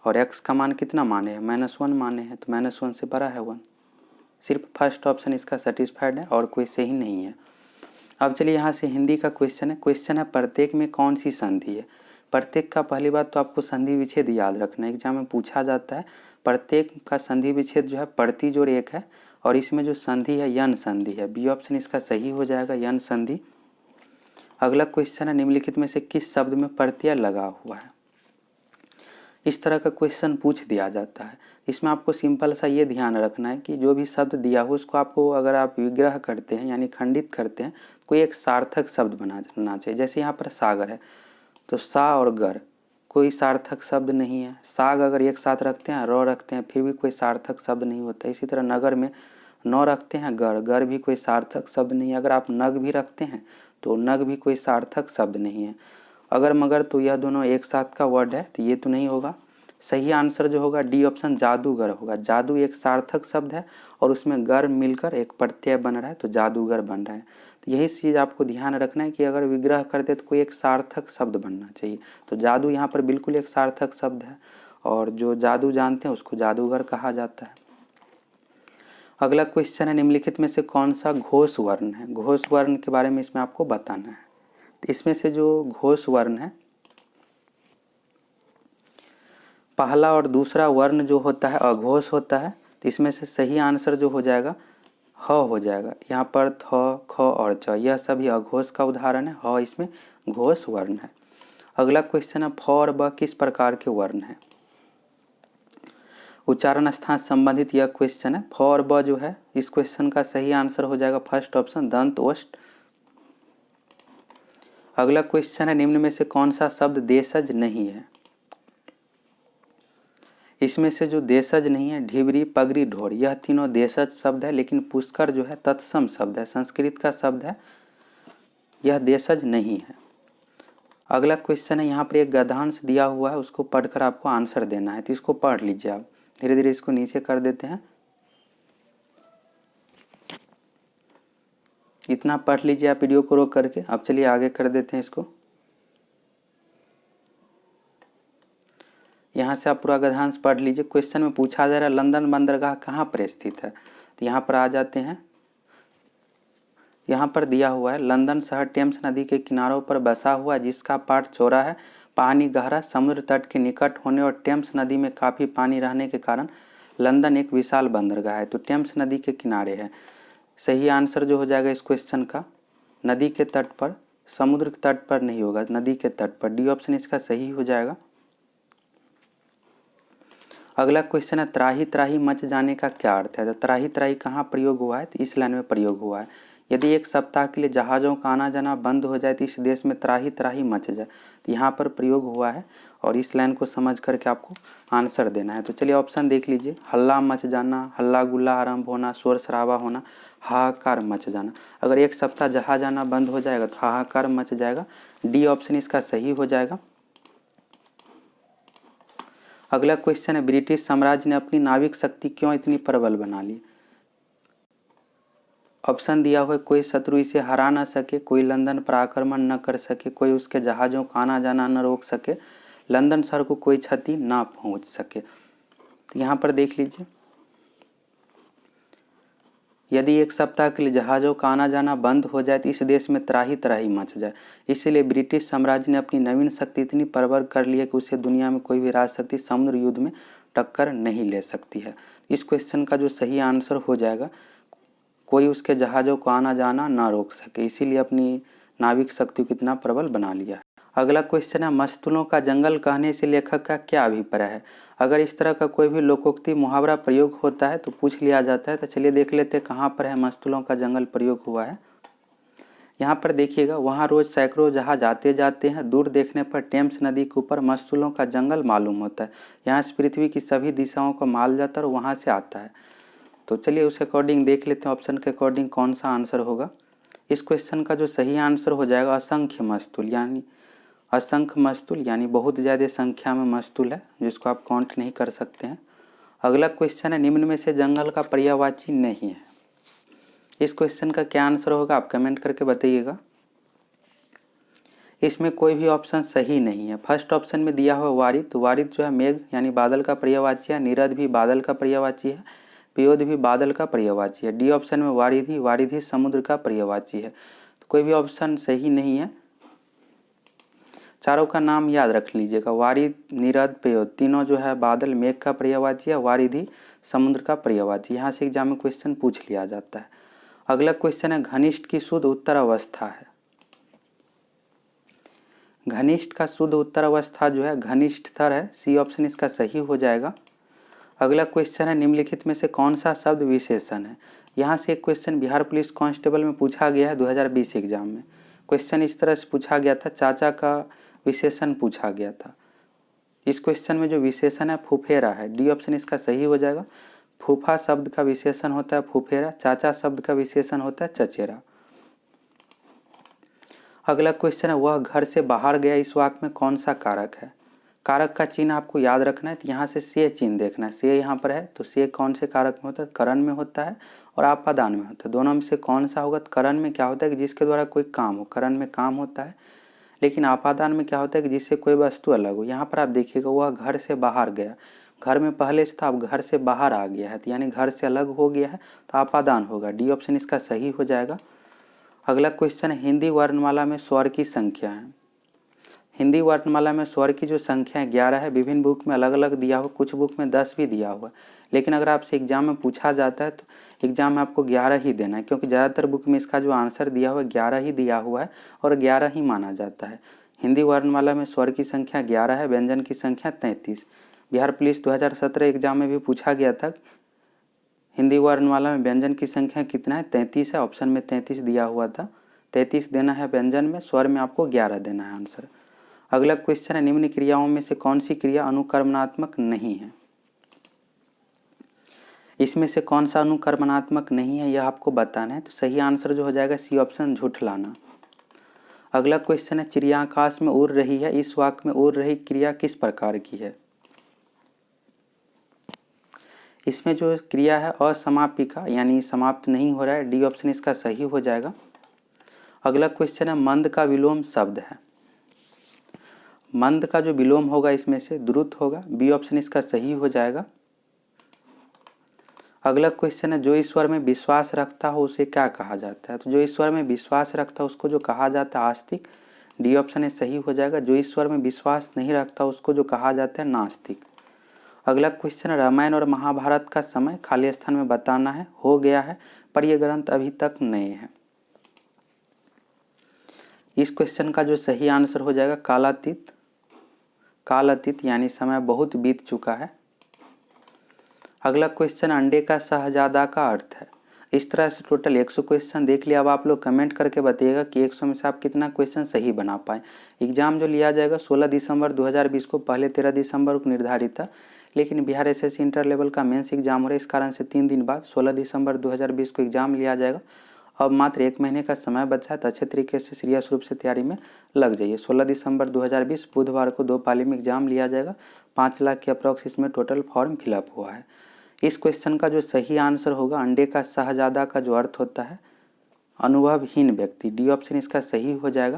और x का मान कितना माने हैं, -1 माने हैं, तो -1 से बड़ा है 1। सिर्फ फर्स्ट ऑप्शन इसका सेटिस्फाइड है और कोई सही नहीं है। अब चलिए यहाँ से हिंदी का क्वेश्चन है। क्वेश्चन है प्रत्येक में कौन सी संधि है। प्रत्येक का पहली बात तो आपको संधि विच्छेद याद रखना है, एग्जाम में पूछा जाता है। प्रत्येक का संधि विच्छेद जो है प्रति जोड़ 1 है और इसमें जो संधि है यन संधि है। बी ऑप्शन इसका सही हो जाएगा, यन संधि। अगला क्वेश्चन है निम्नलिखित में से किस शब्द में प्रत्यय लगा हुआ है। इस तरह का क्वेश्चन पूछ दिया जाता है। इसमें आपको सिंपल सा ये ध्यान रखना है कि जो भी शब्द दिया हो उसको आपको, अगर आप विग्रह करते हैं यानी खंडित करते हैं, कोई एक सार्थक शब्द बनाना चाहिए। जैसे यहाँ पर सागर है तो सा और गर कोई सार्थक शब्द नहीं है। साग अगर एक साथ रखते हैं, रो रखते हैं, फिर भी कोई सार्थक शब्द नहीं होता। इसी तरह नगर में नौ रखते हैं, गर गर भी कोई सार्थक शब्द नहीं है। अगर आप नग भी रखते हैं तो नग भी कोई सार्थक शब्द नहीं है। अगर मगर तो यह दोनों एक साथ का वर्ड है तो ये तो नहीं होगा। सही आंसर जो होगा डी ऑप्शन जादूगर होगा। जादू एक सार्थक शब्द है और उसमें गर मिलकर एक प्रत्यय बन रहा है तो जादूगर बन रहा है। तो यही चीज़ आपको ध्यान रखना है कि अगर विग्रह करते तो कोई एक सार्थक शब्द बनना चाहिए। तो जादू यहाँ पर बिल्कुल एक सार्थक शब्द है और जो जादू जानते हैं उसको जादूगर कहा जाता है। अगला क्वेश्चन है निम्नलिखित में से कौन सा घोष वर्ण है। घोष वर्ण के बारे में इसमें आपको बताना है। तो इसमें से जो घोष वर्ण है, पहला और दूसरा वर्ण जो होता है अघोष होता है। तो इसमें से सही आंसर जो हो जाएगा ह हो जाएगा। यहाँ पर थ, ख और च, यह सभी अघोष का उदाहरण है। ह इसमें घोष वर्ण है। अगला क्वेश्चन है, फ और ब किस प्रकार के वर्ण हैं? उच्चारण स्थान संबंधित यह क्वेश्चन है। फ और ब जो है, इस क्वेश्चन का सही आंसर हो जाएगा फर्स्ट ऑप्शन, दंत ओष्ठ। अगला क्वेश्चन है, निम्न में से कौन सा शब्द देशज नहीं है? इसमें से जो देशज नहीं है, ढिबरी, पगरी, ढोर, यह तीनों देशज शब्द है, लेकिन पुष्कर जो है तत्सम शब्द है, संस्कृत का शब्द है, यह देशज नहीं है। अगला क्वेश्चन है, यहाँ पर एक गद्यांश दिया हुआ है, उसको पढ़कर आपको आंसर देना है, तो इसको पढ़ लीजिए आप। धीरे धीरे इसको नीचे कर देते हैं, इतना पढ़ लीजिए आप वीडियो को रोक करके। अब चलिए आगे कर देते हैं इसको। यहाँ से आप पूरा गद्यांश पढ़ लीजिए। क्वेश्चन में पूछा जा रहा है लंदन बंदरगाह कहाँ पर स्थित है, तो यहाँ पर आ जाते हैं। यहाँ पर दिया हुआ है, लंदन शहर टेम्स नदी के किनारों पर बसा हुआ, जिसका पाट चौड़ा है, पानी गहरा, समुद्र तट के निकट होने और टेम्स नदी में काफ़ी पानी रहने के कारण लंदन एक विशाल बंदरगाह है। तो टेम्स नदी के किनारे है। सही आंसर जो हो जाएगा इस क्वेश्चन का, नदी के तट पर, समुद्र के तट पर नहीं होगा, नदी के तट पर। डी ऑप्शन इसका सही हो जाएगा। अगला क्वेश्चन है, त्राही त्राही मच जाने का क्या अर्थ है? तो त्राही त्राही कहाँ प्रयोग हुआ है? तो इस लाइन में प्रयोग हुआ है। यदि एक सप्ताह के लिए जहाज़ों का आना जाना बंद हो जाए तो इस देश में त्राही त्राही मच जाए, तो यहाँ पर प्रयोग हुआ है, और इस लाइन को समझ करके आपको आंसर देना है। तो चलिए ऑप्शन देख लीजिए, हल्ला मच जाना, हल्ला गुल्ला आरंभ होना, शोर शराबा होना, हाहाकार मच जाना। अगर एक सप्ताह जहाज आना बंद हो जाएगा तो हाहाकार मच जाएगा। डी ऑप्शन इसका सही हो जाएगा। अगला क्वेश्चन है, ब्रिटिश साम्राज्य ने अपनी नाविक शक्ति क्यों इतनी प्रबल बना ली? ऑप्शन दिया हुआ है, कोई शत्रु इसे हरा न सके, कोई लंदन पर आक्रमण न कर सके, कोई उसके जहाज़ों का आना जाना न रोक सके, लंदन शहर को कोई क्षति ना पहुंच सके। तो यहाँ पर देख लीजिए, यदि एक सप्ताह के लिए जहाज़ों का आना जाना बंद हो जाए तो इस देश में त्राही त्राही मच जाए। इसीलिए ब्रिटिश साम्राज्य ने अपनी नवीन शक्ति इतनी प्रबल कर ली है कि उसे दुनिया में कोई भी राजशक्ति समुद्र युद्ध में टक्कर नहीं ले सकती है। इस क्वेश्चन का जो सही आंसर हो जाएगा, कोई उसके जहाज़ों को आना जाना ना रोक सके, इसीलिए अपनी नाविक शक्ति को कितना प्रबल बना लिया है। अगला क्वेश्चन है, मस्तूलों का जंगल कहने से लेखक का क्या अभिप्राय है? अगर इस तरह का कोई भी लोकोक्ति मुहावरा प्रयोग होता है तो पूछ लिया जाता है। तो चलिए देख लेते हैं कहाँ पर है मस्तूलों का जंगल प्रयोग हुआ है। यहाँ पर देखिएगा, वहाँ रोज सैकड़ों जहाज आते जाते हैं, दूर देखने पर टेम्स नदी के ऊपर मस्तूलों का जंगल मालूम होता है। यहाँ से पृथ्वी की सभी दिशाओं का माल जाता है और वहाँ से आता है। तो चलिए उस अकॉर्डिंग देख लेते हैं ऑप्शन के अकॉर्डिंग कौन सा आंसर होगा। इस क्वेश्चन का जो सही आंसर हो जाएगा, असंख्य मस्तूल, यानी असंख्य मस्तूल, यानी बहुत ज़्यादा संख्या में मस्तूल है जिसको आप काउंट नहीं कर सकते हैं। अगला क्वेश्चन है, निम्न में से जंगल का पर्यायवाची नहीं है। इस क्वेश्चन का क्या आंसर होगा आप कमेंट करके बताइएगा। इसमें कोई भी ऑप्शन सही नहीं है। फर्स्ट ऑप्शन में दिया हुआ वारिद, तो वारिद जो है मेघ यानी बादल का पर्यायवाची है। निरद भी बादल का पर्यायवाची है। पयोद भी बादल का पर्यायवाची है। डी ऑप्शन में वारिधि समुद्र का पर्यायवाची है। तो कोई भी ऑप्शन सही नहीं है। चारों का नाम याद रख लीजिएगा, वारिद, निरद, पयोद, तीनों जो है बादल मेघ का पर्यायवाची है, वारिधि समुद्र का पर्यायवाची। यहाँ से एग्जाम में क्वेश्चन पूछ लिया जाता है। अगला क्वेश्चन है, घनिष्ठ की शुद्ध उत्तर अवस्था है। घनिष्ठ का शुद्ध उत्तर अवस्था जो है घनिष्ठतर है। सी ऑप्शन इसका सही हो जाएगा। अगला क्वेश्चन है, निम्नलिखित में से कौन सा शब्द विशेषण है? यहाँ से एक क्वेश्चन बिहार पुलिस कांस्टेबल में पूछा गया है 2020 एग्जाम में। क्वेश्चन इस तरह से पूछा गया था, चाचा का विशेषण पूछा गया था। इस क्वेश्चन में जो विशेषण है फुफेरा है। डी ऑप्शन इसका सही हो जाएगा। फूफा शब्द का विशेषण होता है फुफेरा, चाचा शब्द का विशेषण होता है चचेरा। अगला क्वेश्चन है, वह घर से बाहर गया, इस वाक्य में कौन सा कारक है? कारक का चिन्ह आपको याद रखना है। तो यहाँ से से चिन्ह देखना है, से यहाँ पर है तो से कौन से कारक में होता है? करण में होता है और आपादान में होता है। दोनों में से कौन सा होगा? तो करण में क्या होता है कि जिसके द्वारा कोई काम हो, करण में काम होता है। लेकिन आपादान में क्या होता है कि जिससे कोई वस्तु अलग हो। यहाँ पर आप देखिएगा, वह घर से बाहर गया, घर में पहले से था, अब घर से बाहर आ गया है, तो यानी घर से अलग हो गया है, तो आपादान होगा। डी ऑप्शन इसका सही हो जाएगा। अगला क्वेश्चन है, हिंदी वर्णमाला में स्वर की संख्या है। हिंदी वर्णमाला में स्वर की जो संख्या है 11 है। विभिन्न बुक में अलग अलग दिया हुआ, कुछ बुक में 10 भी दिया हुआ, लेकिन अगर आपसे एग्जाम में पूछा जाता है तो एग्जाम में आपको 11 ही देना है, क्योंकि ज़्यादातर बुक में इसका जो आंसर दिया हुआ है 11 ही दिया हुआ है और 11 ही माना जाता है। हिंदी वर्णमाला में स्वर की संख्या 11 है, व्यंजन की संख्या 33। बिहार पुलिस 2017 एग्जाम में भी पूछा गया था हिंदी वर्णमाला में व्यंजन की संख्या कितना है, 33 है। ऑप्शन में 33 दिया हुआ था, 33 देना है व्यंजन में, स्वर में आपको 11 देना है आंसर। अगला क्वेश्चन है, निम्न क्रियाओं में से कौन सी क्रिया अनुकर्मणात्मक नहीं है? इसमें से कौन सा अनुकर्मणात्मक नहीं है यह आपको बताना है। तो सही आंसर जो हो जाएगा सी ऑप्शन, झुठलाना। अगला क्वेश्चन है, चिड़िया आकाश में उड़ रही है, इस वाक्य में उड़ रही क्रिया किस प्रकार की है? इसमें जो क्रिया है असमापिका, यानी समाप्त नहीं हो रहा है। डी ऑप्शन इसका सही हो जाएगा। अगला क्वेश्चन है, मंद का विलोम शब्द है। मंद का जो विलोम होगा इसमें से द्रुत होगा। बी ऑप्शन इसका सही हो जाएगा। अगला क्वेश्चन है, जो ईश्वर में विश्वास रखता हो उसे क्या कहा जाता है? तो जो ईश्वर में विश्वास रखता है उसको जो कहा जाता है आस्तिक। डी ऑप्शन सही हो जाएगा। जो ईश्वर में विश्वास नहीं रखता उसको जो कहा जाता है नास्तिक। अगला क्वेश्चन, रामायण और महाभारत का समय खाली स्थान में बताना है। हो गया है, पर ये ग्रंथ अभी तक नए हैं। इस क्वेश्चन का जो सही आंसर हो जाएगा कालातीत। कालातीत यानी समय बहुत बीत चुका है। अगला क्वेश्चन, अंडे का शहजादा का अर्थ है। इस तरह से टोटल 100 क्वेश्चन देख लिया। अब आप लोग कमेंट करके बताइएगा कि 100 में से आप कितना क्वेश्चन सही बना पाए। एग्जाम जो लिया जाएगा 16 दिसंबर 2020 को, पहले 13 दिसंबर को निर्धारित था, लेकिन बिहार एसएससी इंटर लेवल का मेंस एग्जाम हो रहा है, इस कारण से 3 दिन बाद 16 दिसंबर 2020 को एग्जाम लिया जाएगा। अब मात्र 1 महीने का समय बचा है, तो अच्छे तरीके से सीरियस रूप से तैयारी में लग जाइए। 16 दिसंबर 2020 बुधवार को 2 पाली में एग्जाम लिया जाएगा। 5 लाख के अप्रॉक्स इसमें टोटल फॉर्म फिलअप हुआ है। इस क्वेश्चन का जो सही आंसर होगा, अंडे का शहजादा का जो अर्थ होता है अनुभवहीन व्यक्ति। डी ऑप्शन इसका सही हो जाएगा।